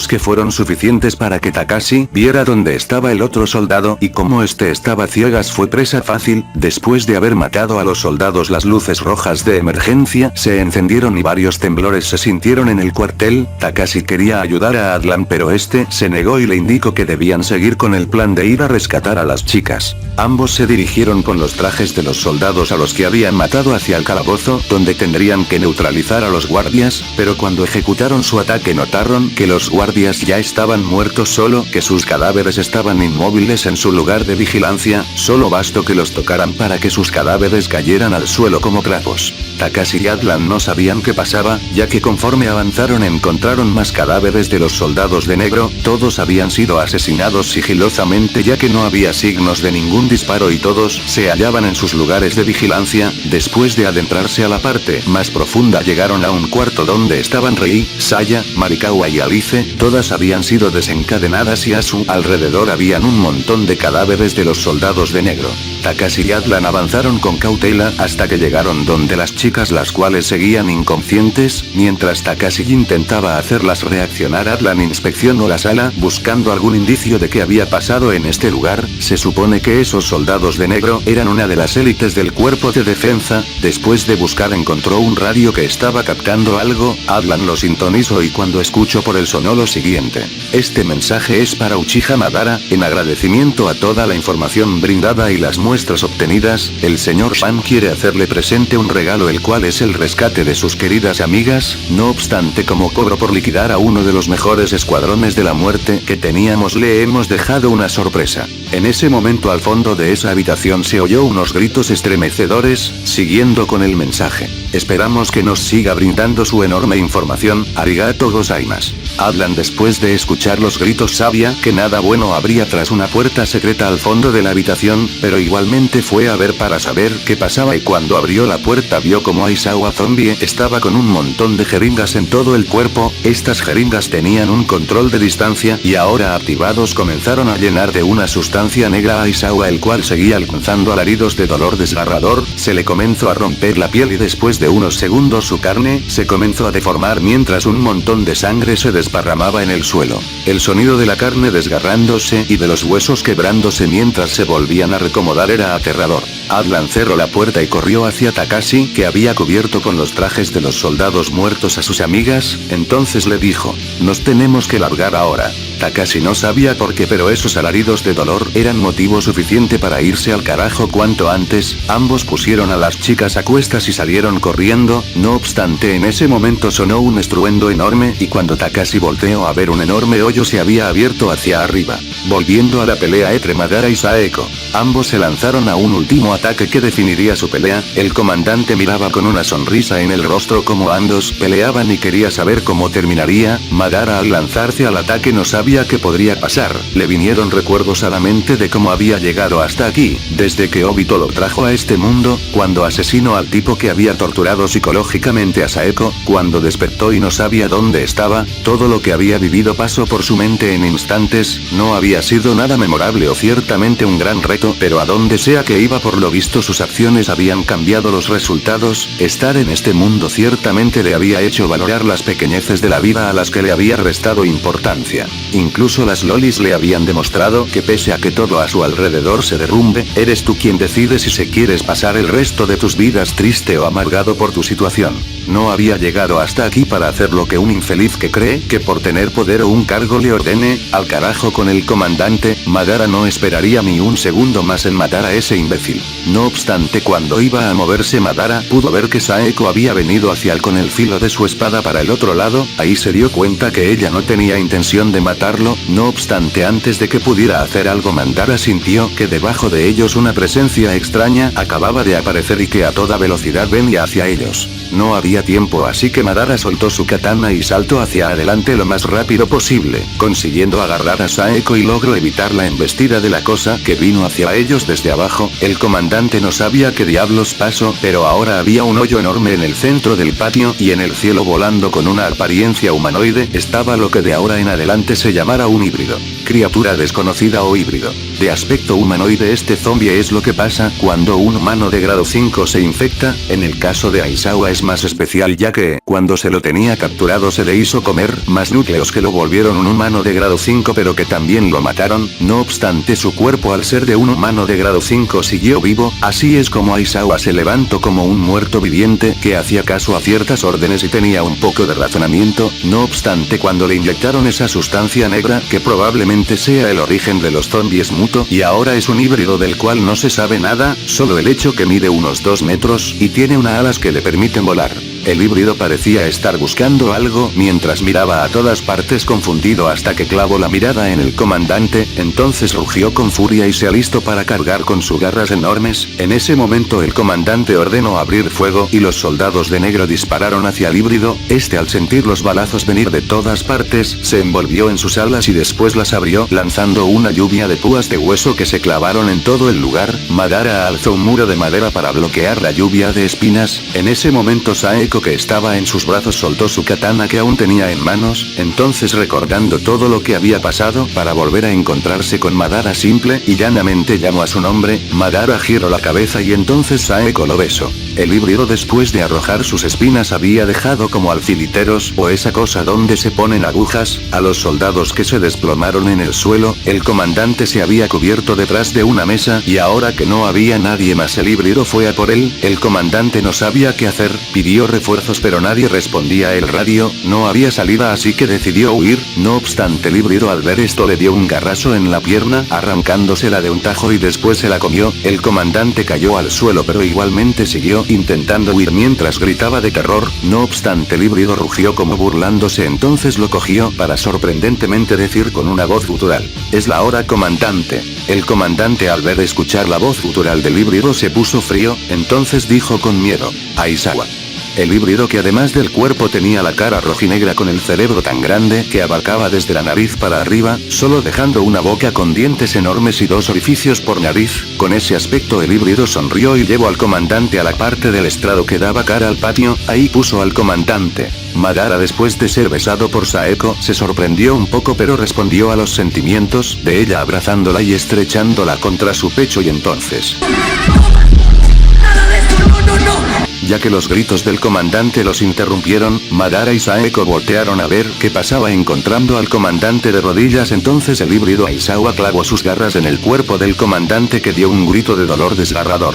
que fueron suficientes para que Takashi viera dónde estaba el otro soldado, y como este estaba ciegas fue presa fácil. Después de haber matado a los soldados, las luces rojas de emergencia se encendieron y varios temblores se sintieron en el cuartel. Takashi quería ayudar a Atlan, pero este se negó y le indicó que debían seguir con el plan de ir a rescatar a las chicas. Ambos se dirigieron con los trajes de los soldados a los que habían matado hacia el calabozo, donde tendrían que neutralizar a los guardias, pero cuando ejecutaron su ataque notaron que los guardias ya estaban muertos, solo que sus cadáveres estaban inmóviles en su lugar de vigilancia. Solo bastó que los tocaran para que sus cadáveres cayeran al suelo como trapos. Takashi y Atlan no sabían qué pasaba, ya que conforme avanzaron encontraron más cadáveres de los soldados de negro. Todos habían sido asesinados sigilosamente, ya que no había signos de ningún disparo y todos se hallaban en sus lugares de vigilancia. Después de adentrarse a la parte más profunda llegaron a un cuarto donde estaban Rei, Saya, Marikawa y Alice. Todas habían sido desencadenadas y a su alrededor habían un montón de cadáveres de los soldados de negro. Takashi y Atlan avanzaron con cautela hasta que llegaron donde las chicas, las cuales seguían inconscientes. Mientras Takashi intentaba hacerlas reaccionar, Atlan inspeccionó la sala buscando algún indicio de qué había pasado en este lugar. Se supone que esos soldados de negro eran una de las élites del cuerpo de defensa. Después de buscar encontró un radio que estaba captando algo. Atlan lo sintonizó y cuando escuchó por él sonó lo siguiente: este mensaje es para Uchiha Madara, en agradecimiento a toda la información brindada y las muestras obtenidas, el señor Shan quiere hacerle presente un regalo, el cual es el rescate de sus queridas amigas. No obstante, como cobro por liquidar a uno de los mejores escuadrones de la muerte que teníamos, le hemos dejado una sorpresa. En ese momento, al fondo de esa habitación se oyó unos gritos estremecedores, siguiendo con el mensaje: esperamos que nos siga brindando su enorme información, arigato gozaimasu. Atlan, después de escuchar los gritos, sabía que nada bueno habría tras una puerta secreta al fondo de la habitación, pero igualmente fue a ver para saber qué pasaba, y cuando abrió la puerta vio como Aizawa Zombie estaba con un montón de jeringas en todo el cuerpo. Estas jeringas tenían un control de distancia y ahora activados comenzaron a llenar de una sustancia sustancia negra a Aizawa, el cual seguía alcanzando alaridos de dolor desgarrador, se le comenzó a romper la piel y después de unos segundos su carne se comenzó a deformar mientras un montón de sangre se desparramaba en el suelo. El sonido de la carne desgarrándose y de los huesos quebrándose mientras se volvían a recomodar era aterrador. Adlan cerró la puerta y corrió hacia Takashi, que había cubierto con los trajes de los soldados muertos a sus amigas, entonces le dijo: nos tenemos que largar ahora. Takashi no sabía por qué, pero esos alaridos de dolor eran motivo suficiente para irse al carajo cuanto antes. Ambos pusieron a las chicas a cuestas y salieron corriendo, no obstante en ese momento sonó un estruendo enorme y cuando Takashi volteó a ver, un enorme hoyo se había abierto hacia arriba. Volviendo a la pelea entre Madara y Saeko, ambos se lanzaron a un último ataque que definiría su pelea. El comandante miraba con una sonrisa en el rostro como ambos peleaban y quería saber cómo terminaría. Madara al lanzarse al ataque no sabía qué podría pasar, le vinieron recuerdos a la mente de cómo había llegado hasta aquí, desde que Obito lo trajo a este mundo, cuando asesinó al tipo que había torturado psicológicamente a Saeko, cuando despertó y no sabía dónde estaba, todo lo que había vivido pasó por su mente en instantes. No había sido nada memorable o ciertamente un gran reto, pero a donde sea que iba por lo visto sus acciones habían cambiado los resultados. Estar en este mundo ciertamente le había hecho valorar las pequeñeces de la vida a las que le había restado importancia. Incluso las lolis le habían demostrado que pese a que todo a su alrededor se derrumbe, eres tú quien decide si quieres pasar el resto de tus vidas triste o amargado por tu situación. No había llegado hasta aquí para hacer lo que un infeliz que cree que por tener poder o un cargo le ordene. Al carajo con el comandante. Madara no esperaría ni un segundo más en matar a ese imbécil. No obstante, cuando iba a moverse, Madara pudo ver que Saeko había venido hacia él con el filo de su espada para el otro lado. Ahí se dio cuenta que ella no tenía intención de matarlo. No obstante, antes de que pudiera hacer algo, Madara sintió que debajo de ellos una presencia extraña acababa de aparecer y que a toda velocidad venía hacia ellos. No había tiempo, así que Madara soltó su katana y saltó hacia adelante lo más rápido posible, consiguiendo agarrar a Saeko y logró evitar la embestida de la cosa que vino hacia ellos desde abajo. El comandante no sabía qué diablos pasó, pero ahora había un hoyo enorme en el centro del patio y en el cielo, volando con una apariencia humanoide, estaba lo que de ahora en adelante se llamará un híbrido. Criatura desconocida o híbrido. De aspecto humanoide, este zombie es lo que pasa cuando un humano de grado 5 se infecta. En el caso de Aizawa es más especial, ya que, cuando se lo tenía capturado, se le hizo comer más núcleos que lo volvieron un humano de grado 5, pero que también lo mataron. No obstante, su cuerpo, al ser de un humano de grado 5, siguió vivo. Así es como Aizawa se levantó como un muerto viviente que hacía caso a ciertas órdenes y tenía un poco de razonamiento. No obstante, cuando le inyectaron esa sustancia negra, que probablemente sea el origen de los zombies, mutó y ahora es un híbrido del cual no se sabe nada, solo el hecho que mide unos 2 metros y tiene unas alas que le permiten volar. El híbrido parecía estar buscando algo mientras miraba a todas partes confundido hasta que clavó la mirada en el comandante, entonces rugió con furia y se alistó para cargar con sus garras enormes. En ese momento el comandante ordenó abrir fuego y los soldados de negro dispararon hacia el híbrido. Este, al sentir los balazos venir de todas partes, se envolvió en sus alas y después las abrió, lanzando una lluvia de púas de hueso que se clavaron en todo el lugar. Madara alzó un muro de madera para bloquear la lluvia de espinas. En ese momento Saeko, que estaba en sus brazos, soltó su katana que aún tenía en manos. Entonces, recordando todo lo que había pasado, para volver a encontrarse con Madara, simple y llanamente llamó a su nombre. Madara giró la cabeza y entonces Saeko lo besó. El híbrido, después de arrojar sus espinas, había dejado como alfileteros o esa cosa donde se ponen agujas a los soldados que se desplomaron en el suelo. El comandante se había cubierto detrás de una mesa y ahora que no había nadie más, el híbrido fue a por él. El comandante no sabía qué hacer, pidió refuerzos pero nadie respondía el radio, no había salida, así que decidió huir. No obstante, el híbrido al ver esto le dio un garrazo en la pierna, arrancándosela de un tajo y después se la comió. El comandante cayó al suelo pero igualmente siguió intentando huir mientras gritaba de terror. No obstante, el híbrido rugió como burlándose, entonces lo cogió para sorprendentemente decir con una voz gutural: "Es la hora, comandante". El comandante, al ver escuchar la voz gutural del híbrido, se puso frío, entonces dijo con miedo: "Aizawa". El híbrido, que además del cuerpo tenía la cara rojinegra con el cerebro tan grande que abarcaba desde la nariz para arriba, solo dejando una boca con dientes enormes y 2 orificios por nariz. Con ese aspecto el híbrido sonrió y llevó al comandante a la parte del estrado que daba cara al patio. Ahí puso al comandante. Madara, después de ser besado por Saeko, se sorprendió un poco, pero respondió a los sentimientos de ella abrazándola y estrechándola contra su pecho, y entonces... Ya que los gritos del comandante los interrumpieron, Madara y Saeko voltearon a ver qué pasaba, encontrando al comandante de rodillas. Entonces el híbrido Aizawa clavó sus garras en el cuerpo del comandante, que dio un grito de dolor desgarrador,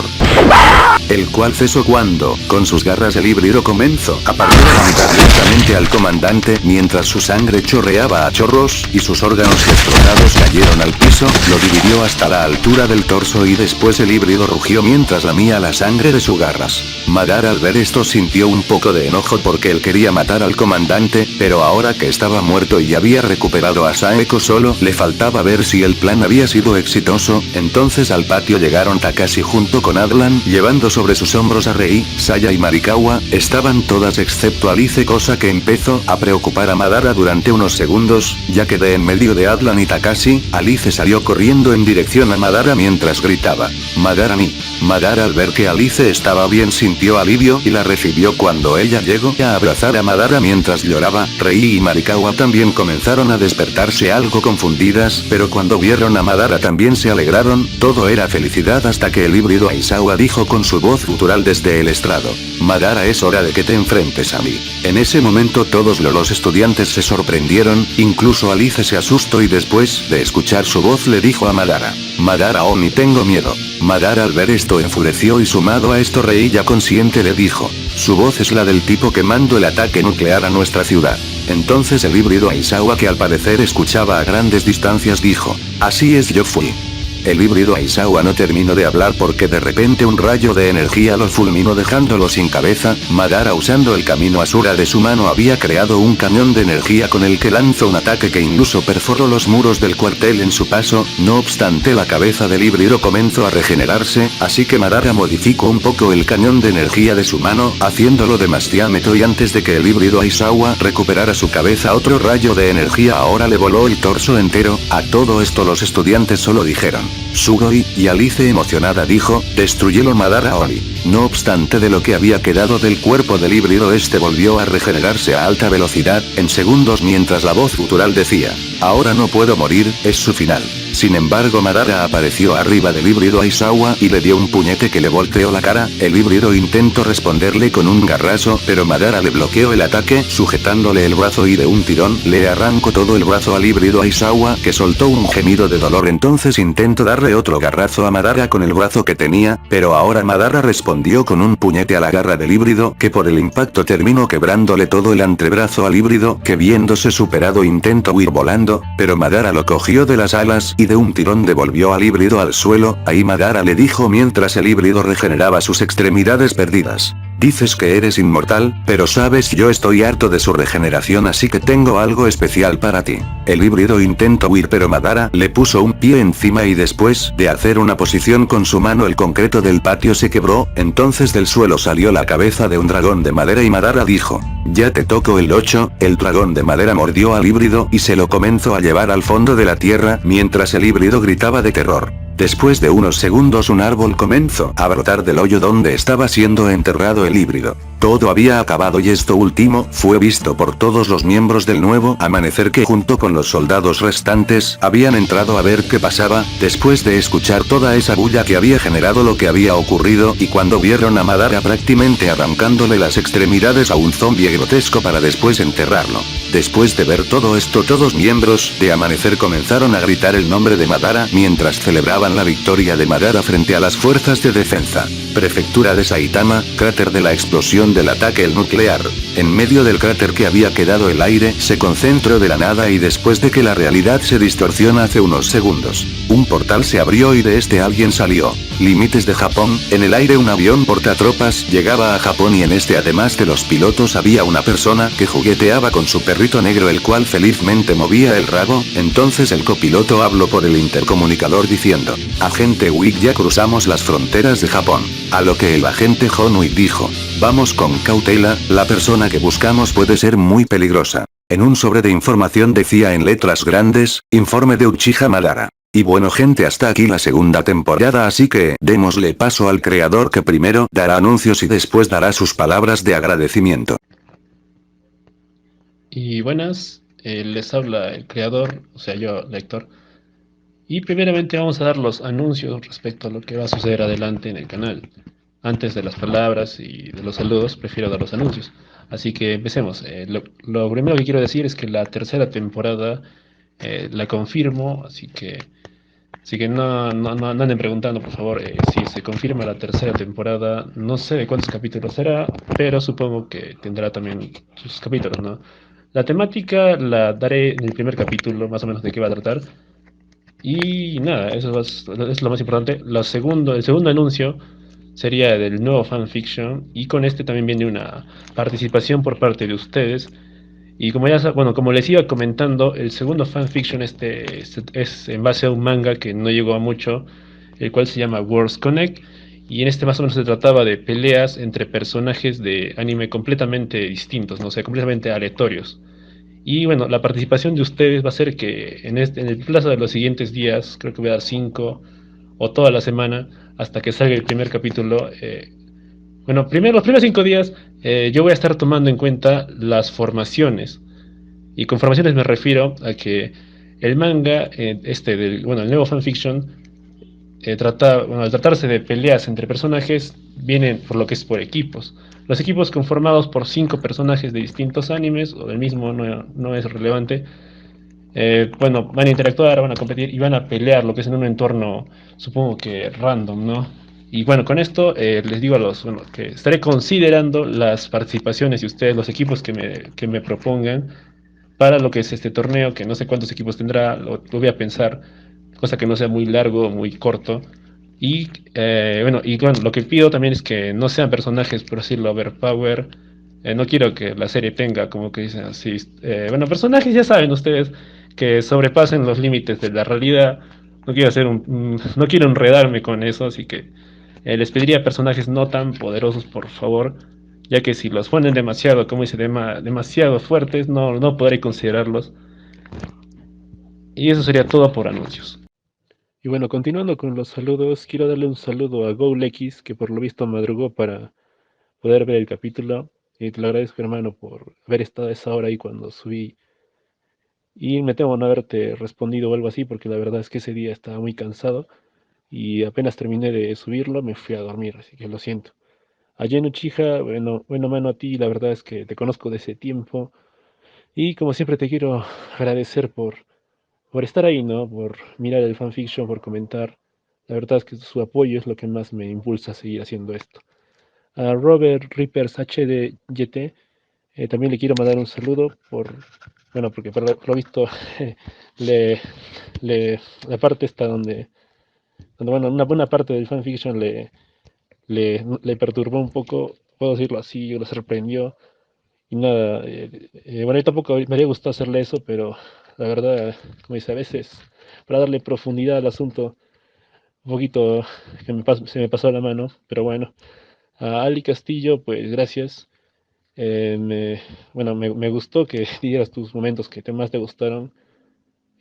el cual cesó cuando, con sus garras, el híbrido comenzó a partir a la mitad lentamente al comandante, mientras su sangre chorreaba a chorros, y sus órganos destrozados cayeron al piso. Lo dividió hasta la altura del torso y después el híbrido rugió mientras lamía la sangre de sus garras. Madara, al ver esto, sintió un poco de enojo porque él quería matar al comandante, pero ahora que estaba muerto y había recuperado a Saeko, solo le faltaba ver si el plan había sido exitoso. Entonces al patio llegaron Takashi junto con Atlan, llevando sobre sus hombros a Rei, Saya y Marikawa. Estaban todas excepto Alice, cosa que empezó a preocupar a Madara durante unos segundos, ya que de en medio de Atlan y Takashi, Alice salió corriendo en dirección a Madara mientras gritaba: «Madara ni». Madara, al ver que Alice estaba bien, sintió alivio y la recibió cuando ella llegó a abrazar a Madara mientras lloraba. Rei y Marikawa también comenzaron a despertarse algo confundidas, pero cuando vieron a Madara también se alegraron. Todo era felicidad hasta que el híbrido Aizawa dijo con su voz gutural desde el estrado: «Madara, es hora de que te enfrentes a mí». En ese momento todos los estudiantes se sorprendieron, incluso Alice se asustó, y después de escuchar su voz le dijo a Madara: «Madara, oh, ni tengo miedo». Madara, al ver esto, enfureció, y sumado a esto Rei, ya consciente, le dijo: «Su voz es la del tipo que mandó el ataque nuclear a nuestra ciudad». Entonces el híbrido Aizawa, que al parecer escuchaba a grandes distancias, dijo: «Así es, yo fui». El híbrido Aizawa no terminó de hablar porque de repente un rayo de energía lo fulminó, dejándolo sin cabeza. Madara, usando el camino Asura de su mano, había creado un cañón de energía con el que lanzó un ataque que incluso perforó los muros del cuartel en su paso. No obstante, la cabeza del híbrido comenzó a regenerarse, así que Madara modificó un poco el cañón de energía de su mano, haciéndolo de más diámetro, y antes de que el híbrido Aizawa recuperara su cabeza, otro rayo de energía ahora le voló el torso entero. A todo esto los estudiantes solo dijeron: «Sugoi», y Alice, emocionada, dijo: «Destruyelo, Madara Oni». No obstante, de lo que había quedado del cuerpo del híbrido, este volvió a regenerarse a alta velocidad, en segundos, mientras la voz gutural decía: «Ahora no puedo morir, es su final». Sin embargo, Madara apareció arriba del híbrido Aizawa y le dio un puñete que le volteó la cara. El híbrido intentó responderle con un garrazo, pero Madara le bloqueó el ataque, sujetándole el brazo, y de un tirón le arrancó todo el brazo al híbrido Aizawa, que soltó un gemido de dolor. Entonces intentó darle otro garrazo a Madara con el brazo que tenía, pero ahora Madara respondió con un puñete a la garra del híbrido, que por el impacto terminó quebrándole todo el antebrazo al híbrido, que viéndose superado intentó huir volando, pero Madara lo cogió de las alas y de un tirón devolvió al híbrido al suelo. Ahí Madara le dijo mientras el híbrido regeneraba sus extremidades perdidas: «Dices que eres inmortal, pero sabes, yo estoy harto de su regeneración, así que tengo algo especial para ti». El híbrido intentó huir, pero Madara le puso un pie encima y después de hacer una posición con su mano, el concreto del patio se quebró. Entonces del suelo salió la cabeza de un dragón de madera y Madara dijo: «Ya te tocó el 8. El dragón de madera mordió al híbrido y se lo comenzó a llevar al fondo de la tierra, mientras el híbrido gritaba de terror. Después de unos segundos, un árbol comenzó a brotar del hoyo donde estaba siendo enterrado el híbrido. Todo había acabado, y esto último fue visto por todos los miembros del nuevo amanecer, que junto con los soldados restantes habían entrado a ver qué pasaba, después de escuchar toda esa bulla que había generado lo que había ocurrido, y cuando vieron a Madara prácticamente arrancándole las extremidades a un zombie grotesco para después enterrarlo. Después de ver todo esto, todos miembros de amanecer comenzaron a gritar el nombre de Madara mientras celebraban la victoria de Madara frente a las fuerzas de defensa. Prefectura de Saitama, cráter de la explosión del ataque nuclear. En medio del cráter que había quedado, el aire se concentró de la nada, y después de que la realidad se distorsiona hace unos segundos, un portal se abrió y de este alguien salió. Límites de Japón. En el aire un avión portatropas llegaba a Japón, y en este, además de los pilotos, había una persona que jugueteaba con su perrito negro, el cual felizmente movía el rabo. Entonces el copiloto habló por el intercomunicador diciendo: Agente Wick, ya cruzamos las fronteras de Japón. A lo que el agente Honui dijo: vamos con cautela, la persona que buscamos puede ser muy peligrosa. En un sobre de información decía en letras grandes: informe de Uchiha Madara. Y bueno gente, hasta aquí la segunda temporada, así que démosle paso al creador, que primero dará anuncios y después dará sus palabras de agradecimiento. Y buenas, les habla el creador, o sea yo, lector. Y primeramente vamos a dar los anuncios respecto a lo que va a suceder adelante en el canal. Antes de las palabras y de los saludos, prefiero dar los anuncios. Así que empecemos. Lo primero que quiero decir es que la tercera temporada la confirmo, así que no anden preguntando, por favor, si se confirma la tercera temporada. No sé de cuántos capítulos será, pero supongo que tendrá también sus capítulos, ¿no? La temática la daré en el primer capítulo, más o menos de qué va a tratar. Y nada, es lo más importante. El segundo anuncio sería del nuevo fanfiction, y con este también viene una participación por parte de ustedes. Y bueno, como les iba comentando, el segundo fanfiction es en base a un manga que no llegó a mucho, el cual se llama Worlds Connect. Y en este más o menos se trataba de peleas entre personajes de anime completamente distintos, ¿no? O sea, completamente aleatorios. Y bueno, la participación de ustedes va a ser que en el plazo de los siguientes días, creo que voy a dar 5 o toda la semana, hasta que salga el primer capítulo. Bueno, primero, los primeros 5 días yo voy a estar tomando en cuenta las formaciones. Y con formaciones me refiero a que el manga, el nuevo fanfiction, al tratarse de peleas entre personajes, vienen por lo que es por equipos. Los equipos conformados por 5 personajes de distintos animes o del mismo no es relevante. Bueno, van a interactuar, van a competir y van a pelear, lo que es en un entorno, supongo que random, ¿no? Y bueno, con esto les digo bueno, que estaré considerando las participaciones y ustedes, los equipos que me propongan para lo que es este torneo, que no sé cuántos equipos tendrá, lo voy a pensar, cosa que no sea muy largo o muy corto. Y bueno, lo que pido también es que no sean personajes, por decirlo, overpower. No quiero que la serie tenga, como que dicen así, bueno, personajes, ya saben ustedes, que sobrepasen los límites de la realidad. No quiero no quiero enredarme con eso, así que les pediría personajes no tan poderosos, por favor, ya que si los ponen demasiado, como dice, demasiado fuertes, no podré considerarlos. Y eso sería todo por anuncios. Y bueno, continuando con los saludos, quiero darle un saludo a GoulX, que por lo visto madrugó para poder ver el capítulo. Y te lo agradezco, hermano, por haber estado a esa hora ahí cuando subí. Y me temo no haberte respondido o algo así, porque la verdad es que ese día estaba muy cansado. Y apenas terminé de subirlo, me fui a dormir, así que lo siento. A Jen Uchiha, bueno, mano, a ti, la verdad es que te conozco de ese tiempo. Y como siempre te quiero agradecer por estar ahí, ¿no? Por mirar el fanfiction, por comentar. La verdad es que su apoyo es lo que más me impulsa a seguir haciendo esto. A Robert Rippers HDYT también le quiero mandar un saludo bueno, porque por lo visto le, la parte está donde, bueno, una buena parte del fanfiction le perturbó un poco, puedo decirlo así, lo sorprendió. Y nada, bueno, a mí tampoco me habría gustado hacerle eso, pero la verdad, como dice, a veces, para darle profundidad al asunto, un poquito se me pasó la mano, pero bueno. A Ali Castillo, pues gracias. Bueno, me gustó que dieras tus momentos que más te gustaron.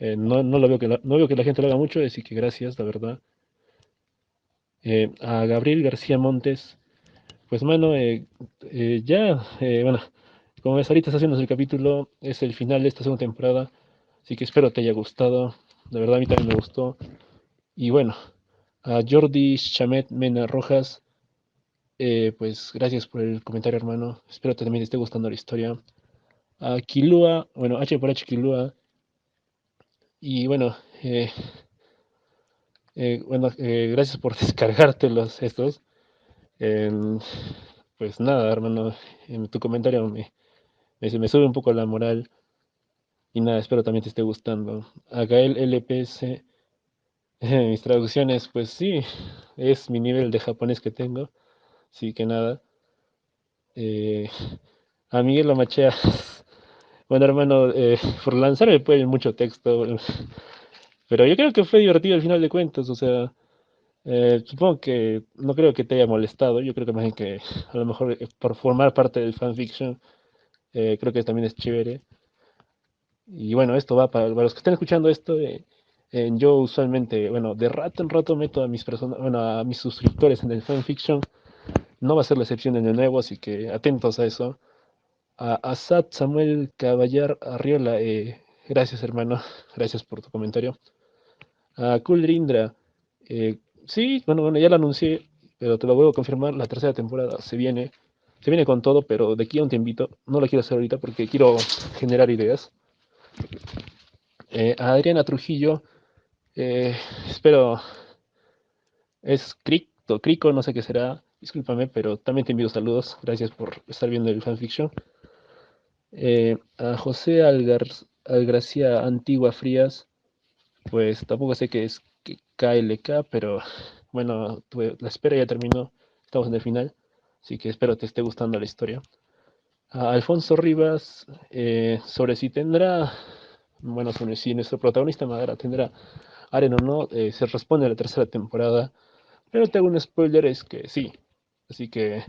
No lo veo no veo que la gente lo haga mucho, así que gracias, la verdad. A Gabriel García Montes, pues mano, bueno, como ves, ahorita está haciendo el capítulo, es el final de esta segunda temporada, así que espero te haya gustado. La verdad, a mí también me gustó. Y bueno, a Jordi Chamet Mena Rojas, pues gracias por el comentario, hermano. Espero que también te esté gustando la historia. A Kilua, bueno, H por H Kilua. Y bueno, gracias por descargarte estos. Em, pues nada, hermano, en tu comentario me sube un poco la moral. Y nada, espero también te esté gustando. A Gael LPS, mis traducciones, pues sí, es mi nivel de japonés que tengo. Así que nada. Eh, a Miguel Lamachea, bueno, hermano, por lanzarme pues mucho texto, Pero yo creo que fue divertido al final de cuentas, o sea, supongo que no creo que te haya molestado, yo creo que más bien que a lo mejor por formar parte del fanfiction, creo que también es chévere. Y bueno, esto va para los que estén escuchando esto. Yo usualmente, bueno, de rato en rato meto a mis personas, bueno, a mis suscriptores en el fanfiction. No va a ser la excepción en el nuevo, así que atentos a eso. A Asad Samuel Caballar Arriola, gracias hermano, gracias por tu comentario. A Cool Rindra, sí, bueno, ya lo anuncié, pero te lo vuelvo a confirmar, la tercera temporada se viene con todo, pero de aquí a un tiempito, no lo quiero hacer ahorita porque quiero generar ideas. A Adriana Trujillo, eh, espero, es Crico, no sé qué será, discúlpame, pero también te envío saludos, gracias por estar viendo el fanfiction. A José Algracia Antigua Frías, pues tampoco sé qué es KLK, pero bueno, la espera ya terminó, estamos en el final, así que espero te esté gustando la historia. A Alfonso Rivas, sobre si tendrá, bueno, sobre si nuestro protagonista Madara tendrá Aren o no, se responde a la tercera temporada, pero te hago un spoiler, es que sí, así que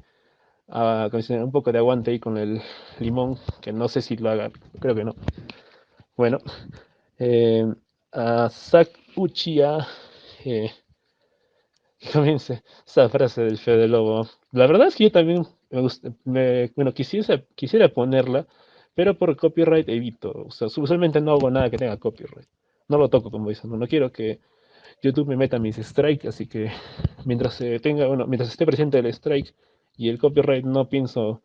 un poco de aguante ahí con el limón, que no sé si lo haga, creo que no. Bueno, eh, a Zack Uchiha, eh, comienza esa frase del Fede Lobo. La verdad es que yo también bueno, quisiera ponerla, pero por copyright evito. O sea, usualmente no hago nada que tenga copyright. No lo toco, como dicen. No quiero que YouTube me meta mis strikes, así que mientras esté presente el strike y el copyright, no pienso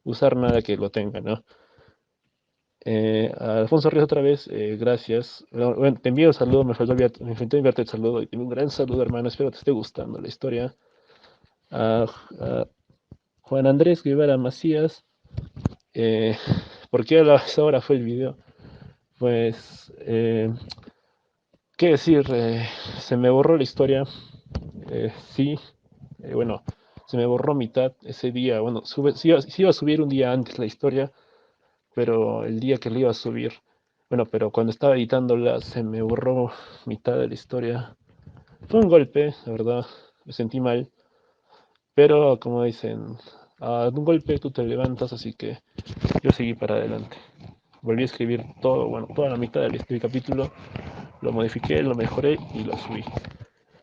usar nada que lo tenga, ¿no? A Alfonso Ríos otra vez, gracias. Bueno, te envío un saludo, me faltó enviarte el saludo y te envío un gran saludo, hermano. Espero te esté gustando la historia. A, a Juan Andrés Guevara Macías, eh, ¿por qué a esa hora fue el video? Pues, ¿qué decir? Se me borró la historia, sí, bueno, se me borró mitad ese día. Bueno, sí iba a subir un día antes la historia, pero el día que la iba a subir, bueno, pero cuando estaba editándola se me borró mitad de la historia. Fue un golpe, la verdad, me sentí mal, pero como dicen, de un golpe tú te levantas, así que yo seguí para adelante. Volví a escribir todo, bueno, toda la mitad del capítulo, lo modifiqué, lo mejoré y lo subí.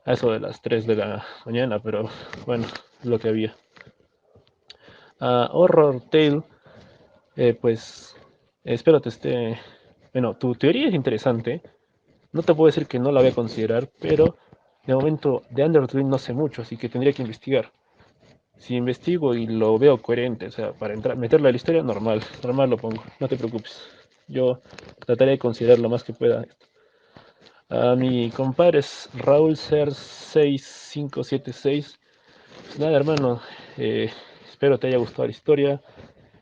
A eso de las 3 de la mañana, pero bueno, lo que había. Horror Tale, pues espero te esté... Bueno, tu teoría es interesante. No te puedo decir que no la voy a considerar, pero de momento de Undertale no sé mucho, así que tendría que investigar. Si investigo y lo veo coherente, o sea, para meterlo a la historia, normal lo pongo, no te preocupes. Yo trataré de considerar lo más que pueda. A mi compadre es Raúl Ser 6576. Pues nada, hermano, eh, espero te haya gustado la historia.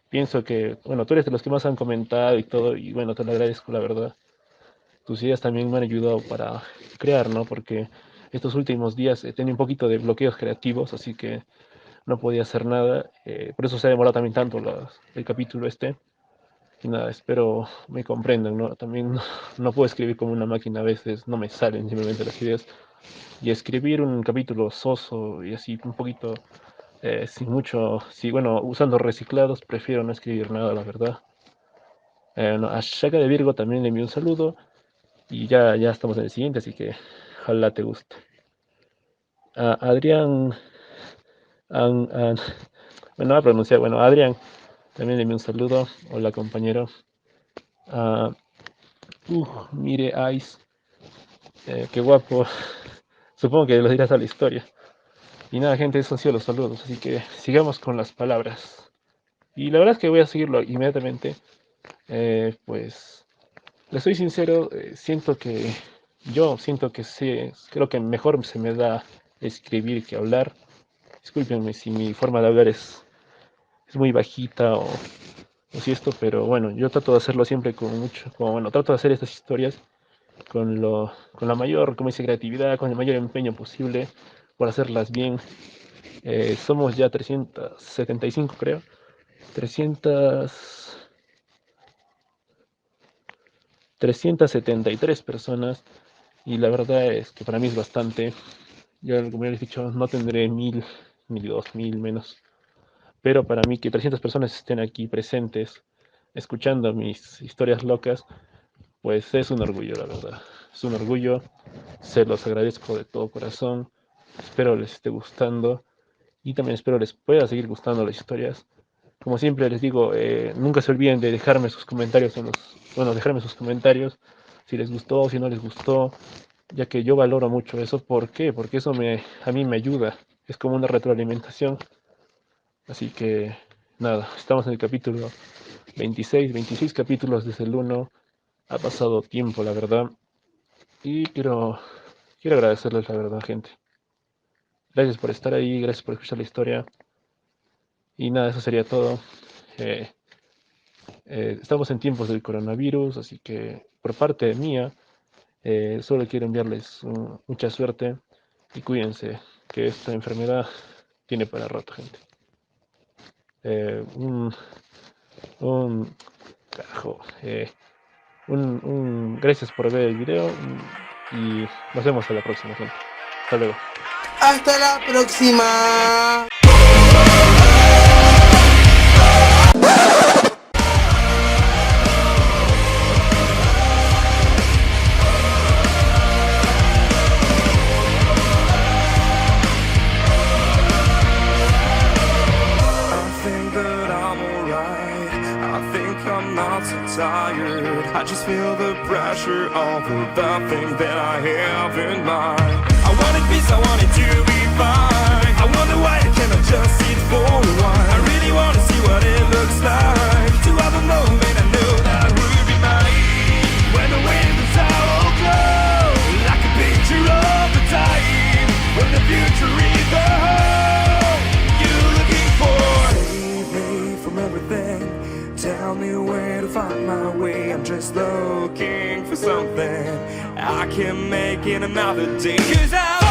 Pienso que, bueno, tú eres de los que más han comentado y todo, y bueno, te lo agradezco, la verdad. Tus ideas también me han ayudado para crear, ¿no? Porque estos últimos días he tenido un poquito de bloqueos creativos, así que no podía hacer nada. Por eso se ha demorado también tanto el capítulo este. Y nada, espero me comprendan, ¿no? También no puedo escribir como una máquina a veces, no me salen simplemente las ideas. Y escribir un capítulo soso y así un poquito sin mucho, sí, bueno, usando reciclados, prefiero no escribir nada, la verdad. No, a Shaka de Virgo también le envío un saludo y ya estamos en el siguiente, así que ojalá te guste. A Adrián, bueno, voy a pronunciar, bueno, Adrián, también le envío un saludo. Hola, compañero. A mire, Ice, qué guapo. Supongo que lo dirás a la historia. Y nada, gente, esos han sido los saludos, así que sigamos con las palabras. Y la verdad es que voy a seguirlo inmediatamente. Pues, le soy sincero, siento que sí, creo que mejor se me da escribir que hablar. Discúlpenme si mi forma de hablar es muy bajita o si esto, pero bueno, yo trato de hacerlo siempre con mucho, como bueno, trato de hacer estas historias con la mayor, como dice, creatividad, con el mayor empeño posible por hacerlas bien. Somos ya 375, creo. 300, 373 personas. Y la verdad es que para mí es bastante. Yo, como ya les he dicho, no tendré 1000, ni 2000 menos. Pero para mí que 300 personas estén aquí presentes, escuchando mis historias locas, pues es un orgullo, la verdad. Es un orgullo. Se los agradezco de todo corazón. Espero les esté gustando. Y también espero les pueda seguir gustando las historias. Como siempre les digo, nunca se olviden de dejarme sus comentarios bueno, dejarme sus comentarios si les gustó o si no les gustó, ya que yo valoro mucho eso. ¿Por qué? Porque eso a mí me ayuda. Es como una retroalimentación. Así que nada, estamos en el capítulo 26 capítulos desde el 1. Ha pasado tiempo, la verdad. Y quiero agradecerles, la verdad, gente. Gracias por estar ahí, gracias por escuchar la historia. Y nada, eso sería todo. Eh, Estamos en tiempos del coronavirus, así que por parte mía, solo quiero enviarles mucha suerte y cuídense, que esta enfermedad tiene para rato, gente. Eh, un, un, carajo, gracias por ver el video y nos vemos a la próxima, gente. Hasta luego. Hasta la próxima. Tired. I just feel the pressure of the thing that I have in mind. I wanted peace, I wanted to be fine. I wonder why I cannot just sit for a while. I really want to see what it looks like. To have a moment I know that would be mine. When the wind is out glow, like a picture of the time. When the future is the home you're looking for. Save me from everything. Tell me where to find my way. I'm just looking for something I can make in another day. 'Cause I